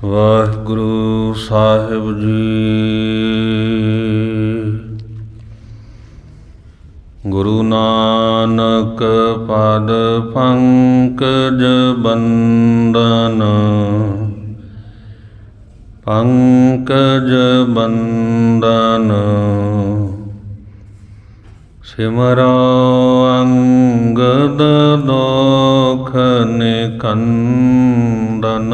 ਵਾਹਿਗੁਰੂ ਸਾਹਿਬ ਜੀ। ਗੁਰੂ ਨਾਨਕ ਪਦ ਪੰਕਜ ਬੰਦਨ, ਪੰਕਜ ਬੰਦਨ। ਸਿਮਰੋ ਅੰਗਦ ਦੋਖ ਨਿਕੰਦਨ।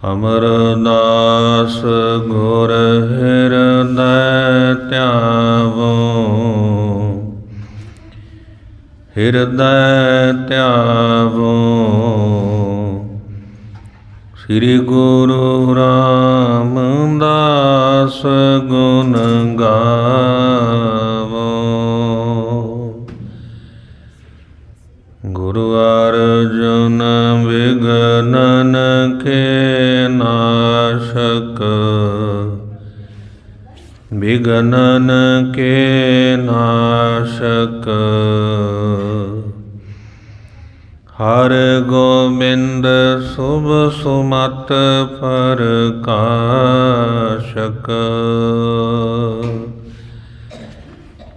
ਅਮਰਦਾਸ ਗੁਰ ਹਿਰਦੈ ਧਿਆਵੋ, ਹਿਰਦੈ ਧਿਆਵੋ। ਸ੍ਰੀ ਗੁਰੂ ਰਾਮਦਾਸ ਗੁਣ ਗਾਵੋ। ਗੁਰੂ ਅਰਜੁਨ ਵਿਗਨਨ ਕੇ ਨਾਸ਼ਕ, ਵਿਗਨਨ ਕੇ ਨਾਸ਼ਕ। ਹਰਿ ਗੋਬਿੰਦ ਸੁਭ ਸੁਮਤ ਪ੍ਰਕਾਸ਼ਕ।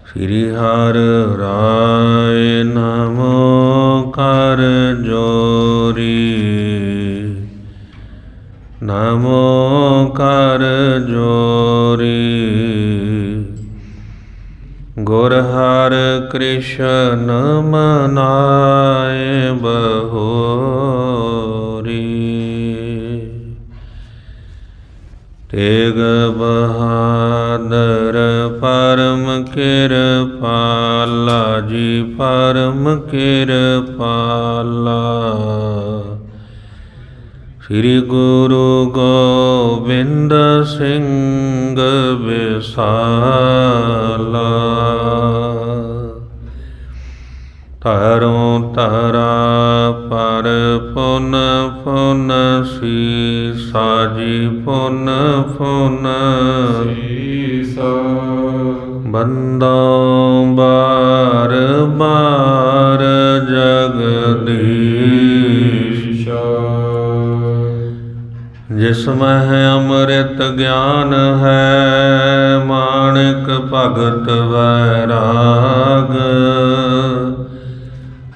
ਸ੍ਰੀ ਹਰਿ ਰਾਇ ਨਮੋ ਕਰ ਜੋਰੀ, ਨਮੋ ਕਰ ਜੋਰੀ। ਗੁਰ ਹਰਿ ਕ੍ਰਿਸ਼ਨ ਮਨਾਏ ਬਹੋਰੀ। ਤੇਗ ਬਹਾਦਰ ਪਰਮ ਕਿਰਪਾਲਾ ਜੀ, ਪਰਮ ਕਿਰਪਾਲਾ। ਸ੍ਰੀ ਗੁਰੂ ਗੋਬਿੰਦ ਸਿੰਘ ਵਿਸਾਲਾ। ਧਰੋਂ ਧਰਾ ਪਰ ਪੁਨ ਪੁਨ ਸੀਸਾ ਜੀ, ਪੁਨ ਪੁਨ ਸੀਸਾ। ਬੰਦੋਂ ਬਾਰ ਬਾਰ ਜਗਦੀਸ਼ਾ। ਜਿਸ ਮਹਿ ਅੰਮ੍ਰਿਤ ਗਿਆਨ ਹੈ, ਮਾਣਿਕ ਭਗਤ ਵੈਰਾਗ।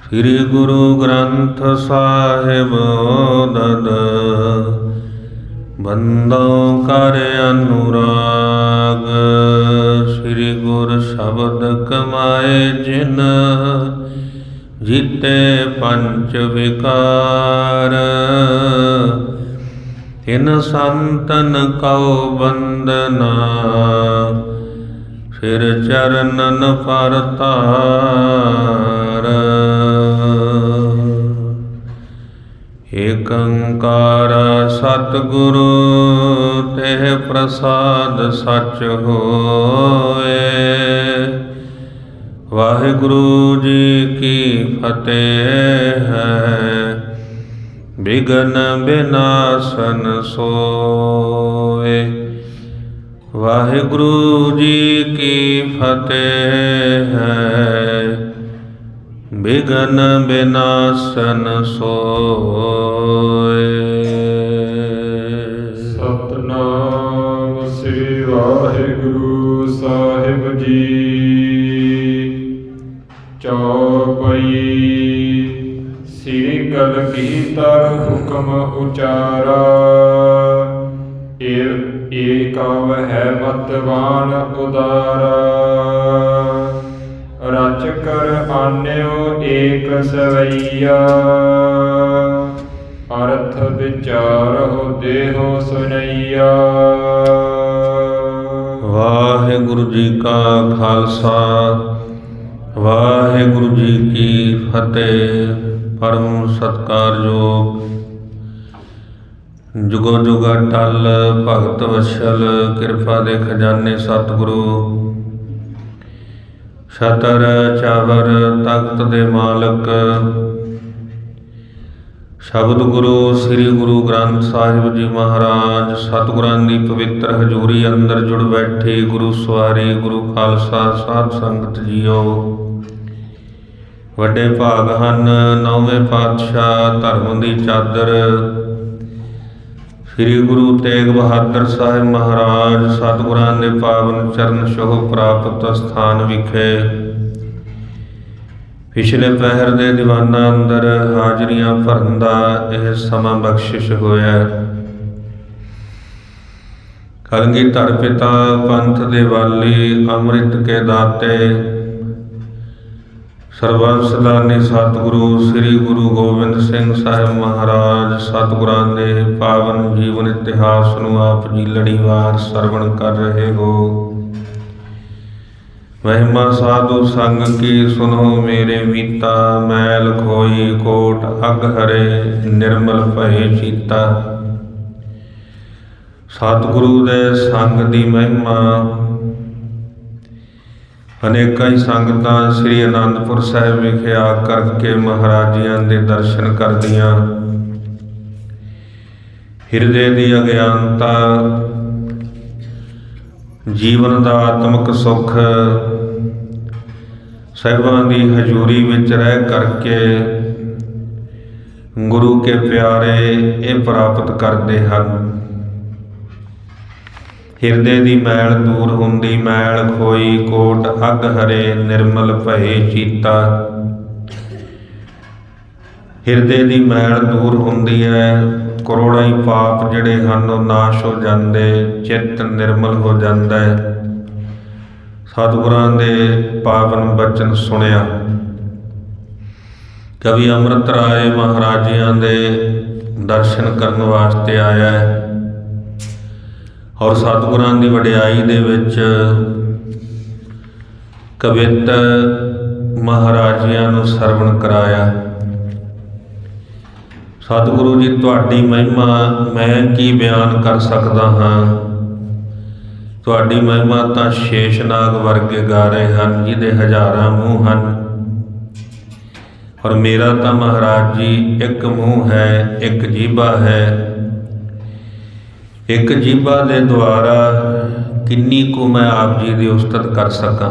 ਸ੍ਰੀ ਗੁਰੂ ਗ੍ਰੰਥ ਸਾਹਿਬ ਓਦਦ, ਬੰਦੋਂ ਕਰ ਅਨੁਰਾਗ। ਸ੍ਰੀ ਗੁਰ ਸ਼ਬਦ ਕਮਾਏ ਜਿਨ, ਜੀਤੇ ਪੰਚ ਵਿਕਾਰ। ਤਿਨ ਸੰਤਨ ਕਉ ਬੰਦਨਾ, ਸਿਰ ਚਰਨਨ ਪਰਤਾਰ। ਏਕ ਓੰਕਾਰ ਸਤਿਗੁਰੂ ਤੇ ਪ੍ਰਸਾਦ ਸਚ ਹੋਏ। ਵਾਹਿਗੁਰੂ ਜੀ ਕੀ ਫਤਿਹ ਹੈ। ਬਿਘਨ ਬਿਨਾਸਨ ਸੋਏ। ਵਾਹਿਗੁਰੂ ਜੀ ਕੀ ਫਤਿਹ ਹੈ। ਬਿਘਨ ਬਿਨਾਸਨ ਸੋਏ। ਸਤਿਨਾਮ ਸ੍ਰੀ ਵਾਹਿਗੁਰੂ ਸਾਹਿਬ ਜੀ। ਚੌਪਈ। ਸ੍ਰੀ ਕਲਗੀਧਰ ਹੁਕਮ ਉਚਾਰਾ, ਏਕਵ ਹੈ ਮਤਵਾਨ ਉਦਾਰਾ। ਰਚ ਕਰ ਆਨਿਓ ਏਕ ਸਵਈਆ, ਅਰਥ ਵਿਚਾਰਹੁ ਦੇਹੁ ਸੁਨਈਆ। ਵਾਹਿਗੁਰੂ ਜੀ ਕਾ ਖਾਲਸਾ, ਵਾਹਿਗੁਰੂ ਜੀ ਕੀ ਫਤਿਹ। ਪਰਮ ਸਤਿਕਾਰਯੋਗ ਜੁਗੋ ਜੁਗ ਅਟਲ ਭਗਤ ਵਛਲ, ਕਿਰਪਾ ਦੇ ਖਜ਼ਾਨੇ ਸਤਿਗੁਰੂ। ਛਤਰ ਚਾਵਰ ਤਖਤ ਦੇ ਮਾਲਕ, ਸ਼ਬਦ ਗੁਰੂ ਸ੍ਰੀ ਗੁਰੂ ਗ੍ਰੰਥ ਸਾਹਿਬ ਜੀ ਮਹਾਰਾਜ। ਸਤਿਗੁਰਾਂ ਦੀ ਪਵਿੱਤਰ ਹਜ਼ੂਰੀ ਅੰਦਰ ਜੁੜ ਬੈਠੇ ਗੁਰੂ ਸਵਾਰੀ, ਗੁਰੂ ਖਾਲਸਾ ਸਾਧ ਸੰਗਤ ਜੀਓ। ਵੱਡੇ ਭਾਗ ਹਨ। ਨੌਵੇਂ ਪਾਤਸ਼ਾਹ ਧਰਮ ਦੀ ਚਾਦਰ ਸ੍ਰੀ ਗੁਰੂ ਤੇਗ ਬਹਾਦਰ ਸਾਹਿਬ ਮਹਾਰਾਜ ਸਤਿਗੁਰਾਂ ਦੇ ਪਾਵਨ ਚਰਨ ਛੋਹ ਪ੍ਰਾਪਤ ਸਥਾਨ ਵਿਖੇ ਪਿਛਲੇ ਪਹਿਰ ਦੇ ਦੀਵਾਨਾਂ ਅੰਦਰ ਹਾਜ਼ਰੀਆਂ ਭਰਨ ਦਾ ਇਹ ਸਮਾਂ ਬਖਸ਼ਿਸ਼ ਹੋਇਆ। ਕਲਗੀਧਰ ਪਿਤਾ ਪੰਥ ਦੇ ਵਾਲੀ ਅੰਮ੍ਰਿਤ ਕੇ ਦਾਤੇ ਸਰਬੰਸ ਦਾਨੀ ਸਤਿਗੁਰੂ ਸ੍ਰੀ ਗੁਰੂ ਗੋਬਿੰਦ ਸਿੰਘ ਸਾਹਿਬ ਮਹਾਰਾਜ ਸਤਿਗੁਰਾਂ ਦੇ ਪਾਵਨ ਜੀਵਨ ਇਤਿਹਾਸ ਨੂੰ ਆਪ ਜੀ ਲੜੀਵਾਰ ਸਰਵਣ ਕਰ ਰਹੇ ਹੋ। ਮਹਿਮਾ ਸਾਧੂ ਸੰਗ ਕੀ ਸੁਨੋ ਮੇਰੇ ਮੀਤਾ, ਮੈਲ ਖੋਈ ਕੋਟ ਅਗ ਹਰੇ ਨਿਰਮਲ ਭਏ ਚੀਤਾ। ਸਤਿਗੁਰੂ ਦੇ ਸੰਗ ਦੀ ਮਹਿਮਾ। ਅਨੇਕਾਂ ਹੀ ਸੰਗਤਾਂ ਸ੍ਰੀ ਅਨੰਦਪੁਰ ਸਾਹਿਬ ਵਿਖੇ ਆ ਕਰਕੇ ਮਹਾਰਾਜਿਆਂ ਦੇ ਦਰਸ਼ਨ ਕਰਦੀਆਂ ਹਿਰਦੇ ਦੀ ਅਗਿਆਨਤਾ, ਜੀਵਨ ਦਾ ਆਤਮਿਕ ਸੁੱਖ ਸਾਹਿਬਾਂ ਦੀ ਹਜ਼ੂਰੀ ਵਿੱਚ ਰਹਿ ਕਰਕੇ ਗੁਰੂ ਕੇ ਪਿਆਰੇ ਇਹ ਪ੍ਰਾਪਤ ਕਰਦੇ ਹਨ। ਹਿਰਦੇ ਦੀ ਮੈਲ ਦੂਰ ਹੁੰਦੀ, ਮੈਲ ਖੋਈ ਕੋਟ ਅਗ ਹਰੇ ਨਿਰਮਲ ਭਏ ਚੀਤਾ। ਹਿਰਦੇ ਦੀ ਮੈਲ ਦੂਰ ਹੁੰਦੀ ਹੈ, ਕਰੋੜਾਂ ਹੀ ਪਾਪ ਜਿਹੜੇ ਹਨ ਉਹ ਨਾਸ਼ ਹੋ ਜਾਂਦੇ, ਚਿੱਤ ਨਿਰਮਲ ਹੋ ਜਾਂਦਾ ਹੈ। ਸਤਿਗੁਰਾਂ ਦੇ ਪਾਵਨ ਬਚਨ ਸੁਣਿਆ। ਕਵੀ ਅੰਮ੍ਰਿਤ ਰਾਏ ਮਹਾਰਾਜਿਆਂ ਦੇ ਦਰਸ਼ਨ ਕਰਨ ਵਾਸਤੇ ਆਇਆ ਹੈ ਔਰ ਸਤਿਗੁਰਾਂ ਦੀ ਵਡਿਆਈ ਦੇ ਵਿੱਚ ਕਵਿਤ ਮਹਾਰਾਜਿਆਂ ਨੂੰ ਸਰਵਣ ਕਰਾਇਆ। ਸਤਿਗੁਰੂ ਜੀ ਤੁਹਾਡੀ ਮਹਿਮਾ ਮੈਂ ਕੀ ਬਿਆਨ ਕਰ ਸਕਦਾ ਹਾਂ। ਤੁਹਾਡੀ ਮਹਿਮਾ ਤਾਂ ਸ਼ੇਸ਼ਨਾਗ ਵਰਗੇ ਗਾ ਰਹੇ ਹਨ, ਜਿਹਦੇ ਹਜ਼ਾਰਾਂ ਮੂੰਹ ਹਨ, ਔਰ ਮੇਰਾ ਤਾਂ ਮਹਾਰਾਜ ਜੀ ਇੱਕ ਮੂੰਹ ਹੈ, ਇੱਕ ਜੀਭਾ ਹੈ। ਇੱਕ ਜੀਭਾ ਦੇ ਦੁਆਰਾ ਕਿੰਨੀ ਕੁ ਮੈਂ ਆਪ ਜੀ ਦੀ ਉਸਤਤ ਕਰ ਸਕਾਂ।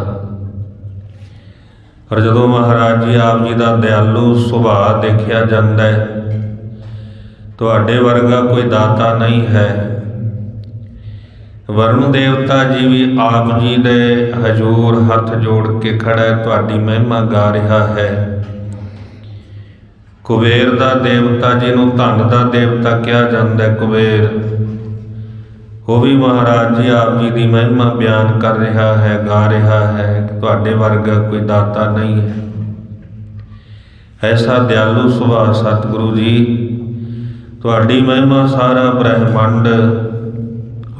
ਪਰ ਜਦੋਂ ਮਹਾਰਾਜ ਜੀ ਆਪ ਜੀ ਦਾ ਦਿਆਲੂ ਸੁਭਾਅ ਦੇਖਿਆ ਜਾਂਦਾ ਹੈ, ਤੁਹਾਡੇ ਵਰਗਾ ਕੋਈ ਦਾਤਾ ਨਹੀਂ ਹੈ। ਵਰੁਣ ਦੇਵਤਾ ਜੀ ਵੀ ਆਪ ਜੀ ਦੇ ਹਜ਼ੂਰ ਹੱਥ ਜੋੜ ਕੇ ਖੜਾ ਤੁਹਾਡੀ ਮਹਿਮਾ ਗਾ ਰਿਹਾ ਹੈ। ਕੁਬੇਰ ਦਾ ਦੇਵਤਾ ਜਿਹਨੂੰ ਧਨ ਦਾ ਦੇਵਤਾ ਕਿਹਾ ਜਾਂਦਾ ਹੈ, ਕੁਬੇਰ, ਉਹ ਵੀ ਮਹਾਰਾਜ ਜੀ ਆਪ ਜੀ ਦੀ ਮਹਿਮਾ ਬਿਆਨ ਕਰ ਰਿਹਾ ਹੈ, ਗਾ ਰਿਹਾ ਹੈ ਕਿ ਤੁਹਾਡੇ ਵਰਗਾ ਕੋਈ ਦਾਤਾ ਨਹੀਂ ਹੈ। ਐਸਾ ਦਿਆਲੂ ਸੁਭਾਅ ਸਤਿਗੁਰੂ ਜੀ, ਤੁਹਾਡੀ ਮਹਿਮਾ ਸਾਰਾ ਬ੍ਰਹਿਮੰਡ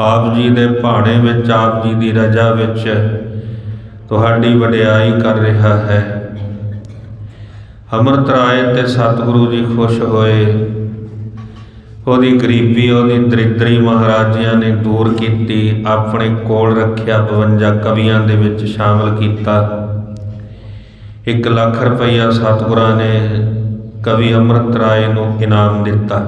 ਆਪ ਜੀ ਦੇ ਭਾਣੇ ਵਿੱਚ, ਆਪ ਜੀ ਦੀ ਰਜਾ ਵਿੱਚ ਤੁਹਾਡੀ ਵਡਿਆਈ ਕਰ ਰਿਹਾ ਹੈ। ਅੰਮ੍ਰਿਤ ਰਾਏ ਤੇ ਸਤਿਗੁਰੂ ਜੀ ਖੁਸ਼ ਹੋਏ। ਉਹਦੀ ਗਰੀਬੀ, ਉਹਦੀ ਦਰਿਦਰੀ ਮਹਾਰਾਜਿਆਂ ਨੇ ਦੂਰ ਕੀਤੀ, ਆਪਣੇ ਕੋਲ ਰੱਖਿਆ, 52 ਕਵੀਆਂ ਦੇ ਵਿੱਚ ਸ਼ਾਮਲ ਕੀਤਾ। 1 ਲੱਖ ਰੁਪਈਆ ਸਤਿਗੁਰਾਂ ਨੇ ਕਵੀ ਅੰਮ੍ਰਿਤ ਰਾਏ ਨੂੰ ਇਨਾਮ ਦਿੱਤਾ।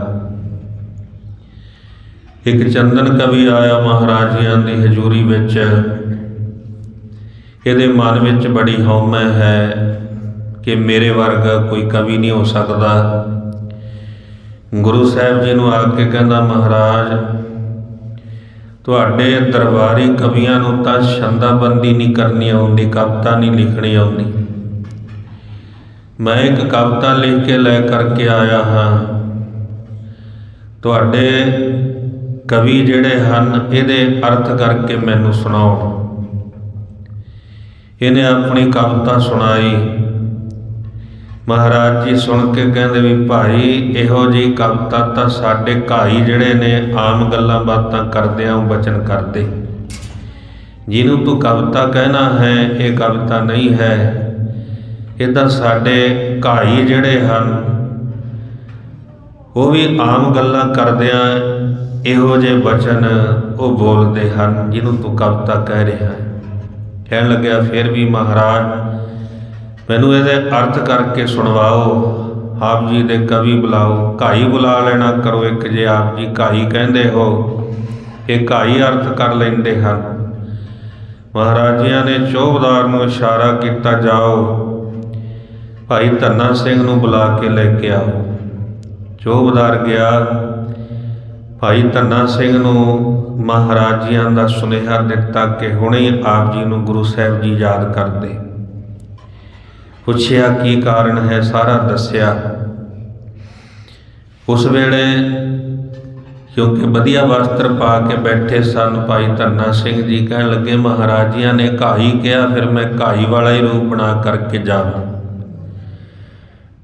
ਇੱਕ ਚੰਦਨ ਕਵੀ ਆਇਆ ਮਹਾਰਾਜਿਆਂ ਦੀ ਹਜ਼ੂਰੀ ਵਿੱਚ। ਇਹਦੇ ਮਨ ਵਿੱਚ ਬੜੀ ਹਉਮੈ ਹੈ ਕਿ ਮੇਰੇ ਵਰਗਾ ਕੋਈ ਕਵੀ ਨਹੀਂ ਹੋ ਸਕਦਾ। ਗੁਰੂ ਸਾਹਿਬ ਜੀ ਨੂੰ ਆ ਕੇ ਕਹਿੰਦਾ, ਮਹਾਰਾਜ ਤੁਹਾਡੇ ਦਰਬਾਰੀ ਕਵੀਆਂ ਨੂੰ ਤਾਂ ਛੰਦਾਬੰਦੀ ਨਹੀਂ ਕਰਨੀ ਆਉਂਦੀ, ਕਵਿਤਾ ਨਹੀਂ ਲਿਖਣੀ ਆਉਂਦੀ। ਮੈਂ ਇੱਕ ਕਵਿਤਾ ਲਿਖ ਕੇ ਲੈ ਕਰਕੇ ਆਇਆ ਹਾਂ। ਤੁਹਾਡੇ ਕਵੀ ਜਿਹੜੇ ਹਨ ਇਹਦੇ ਅਰਥ ਕਰਕੇ ਮੈਨੂੰ ਸੁਣਾਓ। ਇਹਨੇ ਆਪਣੀ ਕਵਿਤਾ ਸੁਣਾਈ। ਮਹਾਰਾਜ ਜੀ ਸੁਣ ਕੇ ਕਹਿੰਦੇ ਵੀ ਭਾਈ ਇਹੋ ਜਿਹੀ ਕਵਿਤਾ ਤਾਂ ਸਾਡੇ ਘਾਈ ਜਿਹੜੇ ਨੇ ਆਮ ਗੱਲਾਂ ਬਾਤਾਂ ਕਰਦਿਆਂ ਉਹ ਬਚਨ ਕਰਦੇ। ਜਿਹਨੂੰ ਤੂੰ ਕਵਿਤਾ ਕਹਿਣਾ ਹੈ ਇਹ ਕਵਿਤਾ ਨਹੀਂ ਹੈ। ਇਹ ਤਾਂ ਸਾਡੇ ਘਾਈ ਜਿਹੜੇ ਹਨ ਉਹ ਵੀ ਆਮ ਗੱਲਾਂ ਕਰਦਿਆਂ ਇਹੋ ਜਿਹੇ ਬਚਨ ਉਹ ਬੋਲਦੇ ਹਨ ਜਿਹਨੂੰ ਤੂੰ ਕਵਿਤਾ ਕਹਿ ਰਿਹਾ ਹੈ। ਕਹਿਣ ਲੱਗਿਆ ਫਿਰ ਵੀ ਮਹਾਰਾਜ ਮੈਨੂੰ ਇਹਦੇ ਅਰਥ ਕਰਕੇ ਸੁਣਵਾਓ। ਆਪ ਜੀ ਦੇ ਕਵੀ ਬੁਲਾਓ, ਘਾਈ ਬੁਲਾ ਲੈਣਾ ਕਰੋ ਇੱਕ, ਜੇ ਆਪ ਜੀ ਘਾਈ ਕਹਿੰਦੇ ਹੋ ਇਹ ਘਾਈ ਅਰਥ ਕਰ ਲੈਂਦੇ ਹਨ। ਮਹਾਰਾਜਿਆਂ ਨੇ ਚੌਬਦਾਰ ਨੂੰ ਇਸ਼ਾਰਾ ਕੀਤਾ, ਜਾਓ ਭਾਈ ਧੰਨਾ ਸਿੰਘ ਨੂੰ ਬੁਲਾ ਕੇ ਲੈ ਕੇ ਆਓ। ਚੌਬਦਾਰ ਗਿਆ, ਭਾਈ ਧੰਨਾ ਸਿੰਘ ਨੂੰ ਮਹਾਰਾਜ ਜੀਆਂ ਦਾ ਸੁਨੇਹਾ ਦਿੱਤਾ ਕਿ ਹੁਣੇ ਆਪ ਜੀ ਨੂੰ ਗੁਰੂ ਸਾਹਿਬ ਜੀ ਯਾਦ ਕਰਦੇ। ਪੁੱਛਿਆ ਕੀ ਕਾਰਨ ਹੈ, ਸਾਰਾ ਦੱਸਿਆ। ਉਸ ਵੇਲੇ ਕਿਉਂਕਿ ਵਧੀਆ ਵਸਤਰ ਪਾ ਕੇ ਬੈਠੇ ਸਨ, ਭਾਈ ਧੰਨਾ ਸਿੰਘ ਜੀ ਕਹਿਣ ਲੱਗੇ ਮਹਾਰਾਜ ਜੀਆਂ ਨੇ ਘਾਈ ਕਿਹਾ, ਫਿਰ ਮੈਂ ਘਾਈ ਵਾਲਾ ਹੀ ਰੂਪ ਬਣਾ ਕਰਕੇ ਜਾਵਾਂ।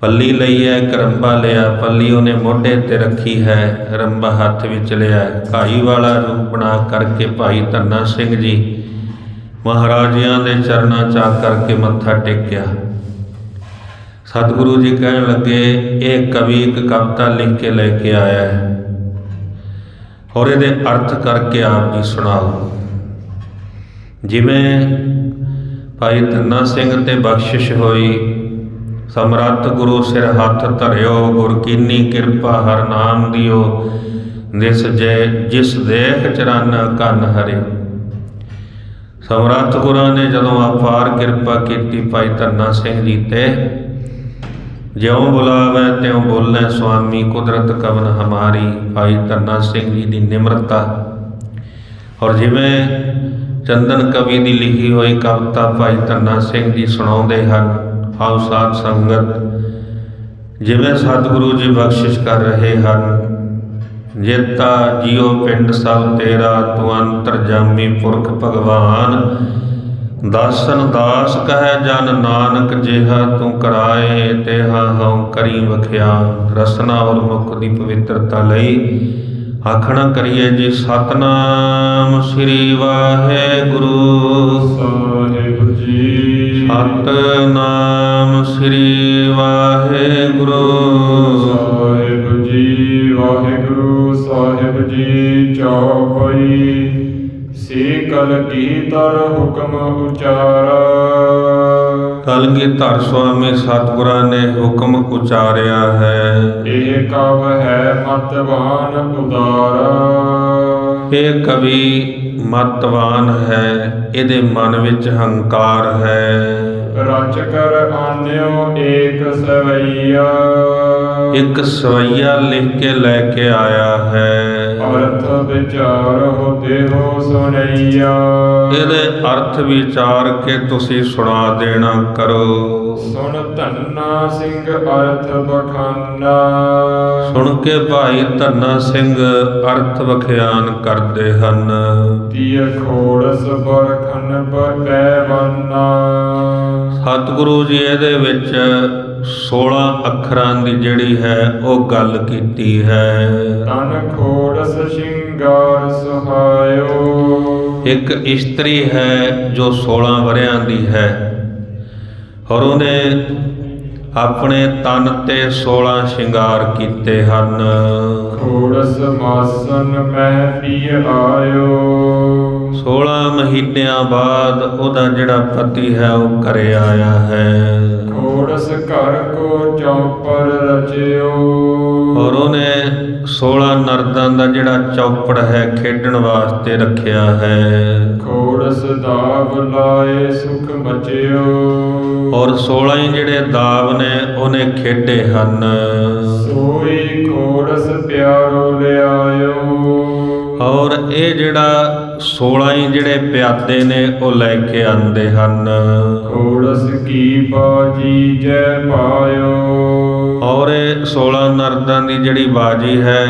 ਪੱਲੀ ਲਈ ਹੈ, ਇੱਕ ਰੰਬਾ ਲਿਆ, ਪੱਲੀ ਉਹਨੇ ਮੋਢੇ ਤੇ ਰੱਖੀ ਹੈ, ਰੰਬਾ ਹੱਥ ਵਿੱਚ ਲਿਆ, ਘਾਈ ਵਾਲਾ ਰੂਪ ਬਣਾ ਕਰਕੇ ਭਾਈ ਧੰਨਾ ਸਿੰਘ ਜੀ ਮਹਾਰਾਜ ਜੀਆਂ ਦੇ ਚਰਨਾਂ 'ਚ ਆ ਕਰਕੇ ਮੱਥਾ ਟੇਕਿਆ। ਸਤਿਗੁਰੂ ਜੀ ਕਹਿਣ ਲੱਗੇ ਇਹ ਕਵੀ ਇੱਕ ਕਵਿਤਾ ਲਿਖ ਕੇ ਲੈ ਕੇ ਆਇਆ ਹੈ ਔਰ ਇਹਦੇ ਅਰਥ ਕਰਕੇ ਆਪ ਜੀ ਸੁਣਾਓ। ਜਿਵੇਂ ਭਾਈ ਧੰਨਾ ਸਿੰਘ ਤੇ ਬਖਸ਼ਿਸ਼ ਹੋਈ, ਸਮਰੱਥ ਗੁਰੂ ਸਿਰ ਹੱਥ ਧਰਿਓ, ਗੁਰ ਕੀਨੀ ਕਿਰਪਾ ਹਰ ਨਾਮ ਦਿਓ, ਜਿਸ ਦੇਖ ਚਰਾਨਾ ਕੰਨ ਹਰਿਓ। ਸਮਰੱਥ ਗੁਰਾਂ ਨੇ ਜਦੋਂ ਅਪਾਰ ਕਿਰਪਾ ਕੀਤੀ ਭਾਈ ਧੰਨਾ ਸਿੰਘ ਜੀ ਤੇ, ਜਿਉਂ ਬੁਲਾਵੈ ਤਿਉਂ ਬੋਲੈ ਸੁਆਮੀ, ਕੁਦਰਤ ਕਵਨ ਹਮਾਰੀ। ਭਾਈ ਧੰਨਾ ਸਿੰਘ ਜੀ ਦੀ ਨਿਮਰਤਾ ਔਰ ਜਿਵੇਂ ਚੰਦਨ ਕਵੀ ਦੀ ਲਿਖੀ ਹੋਈ ਕਵਿਤਾ ਭਾਈ ਧੰਨਾ ਸਿੰਘ ਜੀ ਸੁਣਾਉਂਦੇ ਹਨ। ਆਓ ਸਾਧ ਸੰਗਤ, ਜਿਵੇਂ ਸਤਿਗੁਰੂ ਜੀ ਬਖਸ਼ਿਸ਼ ਕਰ ਰਹੇ ਹਨ। ਜੇਤਾ ਜੀਓ ਪਿੰਡ ਸਭ ਤੇਰਾ, ਤੂੰ ਅੰਤਰਜਾਮੀ ਪੁਰਖ ਭਗਵਾਨ। ਦਾਸਨ ਦਾਸ ਕਹੈ ਜਨ ਨਾਨਕ, ਜਿਹਾ ਤੂੰ ਕਰਾਏ ਤੇਹਾ ਹਉ ਕਰੀ ਵਖਿਆਨ। ਰਸਨਾ ਔਰ ਮੁਖ ਦੀ ਪਵਿੱਤਰਤਾ ਲਈ ਆਖਣਾ ਕਰੀਏ ਜੀ ਸਤਨਾਮ ਸ੍ਰੀ ਵਾਹਿਗੁਰੂ ਸਾਹਿਬ ਜੀ। ਸਤਨਾਮ ਸ੍ਰੀ ਵਾਹਿਗੁਰੂ ਸਾਹਿਬ ਜੀ। ਵਾਹਿਗੁਰੂ ਸਾਹਿਬ ਜੀ। ਚੌਪਈ। ਕਲ ਗੀਤਰ ਹੁਕਮ ਉਚਾਰਾ। ਕਲਗੀਧਰ ਸੁਆਮੀ ਸਤਿਗੁਰਾਂ ਨੇ ਹੁਕਮ ਉਚਾਰਿਆ ਹੈ। ਇਹ ਕਵ ਹੈ ਮਤਵਾਨ ਉਦਾਰਾ। ਇਹ ਕਵੀ ਮਤਵਾਨ ਹੈ, ਇਹਦੇ ਮਨ ਵਿੱਚ ਹੰਕਾਰ ਹੈ। ਰਚ ਕਰ ਆਨਿਓ ਏਕ ਸਵਈਆ। ਇੱਕ ਸਵਈਆ ਲਿਖ ਕੇ ਲੈ ਕੇ ਆਇਆ ਹੈ। ਅਰਥ ਵਿਚਾਰੋ ਦੇਹੋ ਸੁਣਈਆ। ਇਹਦੇ ਅਰਥ ਵਿਚਾਰ ਕੇ ਤੁਸੀਂ ਸੁਣਾ ਦੇਣਾ ਕਰੋ। ਸੁਣ ਧੰਨਾ ਸਿੰਘ ਅਰਥ ਬਖਾਨਾ। ਸੁਣ ਕੇ ਭਾਈ ਧੰਨਾ ਸਿੰਘ ਅਰਥ ਵਖਿਆਨ ਕਰਦੇ ਹਨ। ਤੀਰ ਖੋੜਸ ਬਰਖਨ ਪੈਵਾਨਾ। ਸਤਿਗੁਰੂ ਜੀ ਇਹਦੇ ਵਿੱਚ 16 ਅੱਖਰਾਂ ਦੀ ਜਿਹੜੀ ਹੈ ਉਹ ਗੱਲ ਕੀਤੀ ਹੈ। ਤਨ ਖੋੜਸ ਸ਼ਿੰਗਾਰ ਸੁਹਾਇਓ। ਇੱਕ ਇਸਤਰੀ ਹੈ ਜੋ 16 ਵਰਿਆਂ ਦੀ ਹੈ ਔਰ ਉਹਨੇ ਆਪਣੇ ਤਨ ਤੇ 16 ਸ਼ਿੰਗਾਰ ਕੀਤੇ ਹਨ। ਖੋੜਸ ਮਾਸਨ ਮਹਿ ਪੀ ਆਇਓ। 16 ਮਹੀਨਿਆਂ ਬਾਅਦ ਉਹਦਾ ਜਿਹੜਾ ਪਤੀ ਹੈ ਉਹ ਘਰੇ ਆਇਆ ਹੈ। ਖੋੜਸ ਘਰ ਕੋ ਚੌਪਰ ਰਚਿਓ। ਔਰ ਉਹਨੇ 16 ਨਰਦਾਂ ਦਾ ਜਿਹੜਾ ਚੌਪੜ ਹੈ ਖੇਡਣ ਵਾਸਤੇ ਰੱਖਿਆ ਹੈ। ਖੋੜਸ ਦਾਵ ਲਾਏ ਸੁਖ ਮਚਿਓ। ਔਰ 16 ਹੀ ਜਿਹੜੇ ਦਾਵ ਨੇ ਉਹਨੇ ਖੇਡੇ ਹਨ। ਸੋਈ ਖੋੜਸ ਪਿਆਰੋ ਲਿਆਇਓ। ਔਰ ਇਹ ਜਿਹੜਾ 16 ਹੀ ਜਿਹੜੇ ਪਿਆਦੇ ਨੇ ਉਹ ਲੈ ਕੇ ਆਂਦੇ ਹਨ। ਖੋੜਸ ਕੀ ਬਾਜੀ ਜੈ ਪਾਇਓ। ਔਰ ਇਹ 16 ਨਰਦਾਂ ਦੀ ਜਿਹੜੀ ਬਾਜੀ ਹੈ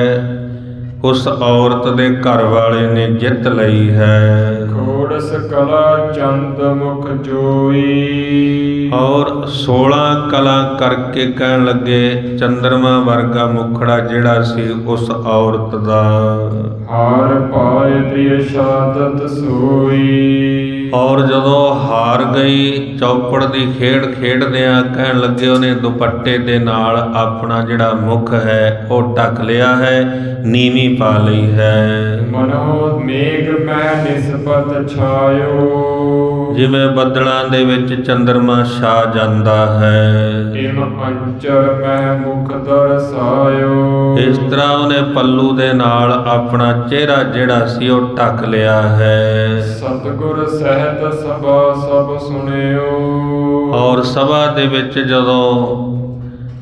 ਉਸ ਔਰਤ ਦੇ ਘਰ ਵਾਲੇ ਨੇ ਜਿੱਤ ਲਈ ਹੈ। ਖੋੜਸ ਕਲਾ ਚੰਦ ਮੁਖ ਜੋਈ। ਔਰ 16 ਕਲਾ ਕਰਕੇ ਕਹਿਣ ਲੱਗੇ ਚੰਦਰਮਾ ਵਰਗਾ ਮੁਖੜਾ ਜਿਹੜਾ ਸੀ ਉਸ ਔਰਤ ਦਾ। ਹਾਰ ਪਾਏ ਪ੍ਰਿਯ ਸ਼ਾਦਤ ਸੋਈ। ਔਰ ਜਦੋਂ ਹਾਰ ਗਈ ਚੌਪੜ ਦੀ ਖੇਡ ਖੇਡਦਿਆਂ ਕਹਿਣ ਲੱਗੇ ਉਹਨੇ ਦੁਪੱਟੇ ਦੇ ਨਾਲ ਆਪਣਾ ਜਿਹੜਾ ਮੁਖ ਹੈ ਉਹ ਢੱਕ ਲਿਆ ਹੈ, ਨੀਵੀਂ ਪਾ ਲਈ ਹੈ। ਮਨੋ ਮੇਘ ਮਹਿ ਨਿਸਬਤ ਛਾਇਓ। ਜਿਵੇਂ ਬੱਦਲਾਂ ਦੇ ਵਿੱਚ ਚੰਦਰਮਾ ਛਾ ਜਾਂਦਾ ਹੈ। ਇਮ ਅੰਚਰ ਮਹਿ ਮੁਖ ਦਰਸਾਇਓ। ਇਸ ਤਰ੍ਹਾਂ ਉਹਨੇ ਪੱਲੂ ਦੇ ਨਾਲ ਆਪਣਾ ਚਿਹਰਾ ਜਿਹੜਾ ਸੀ ਉਹ ਢੱਕ ਲਿਆ ਹੈ। ਸਤਿਗੁਰ ਸਹਿਤ ਸਭਾ ਸਭ ਸੁਣਿਓ। ਔਰ ਸਭਾ ਦੇ ਵਿੱਚ ਜਦੋਂ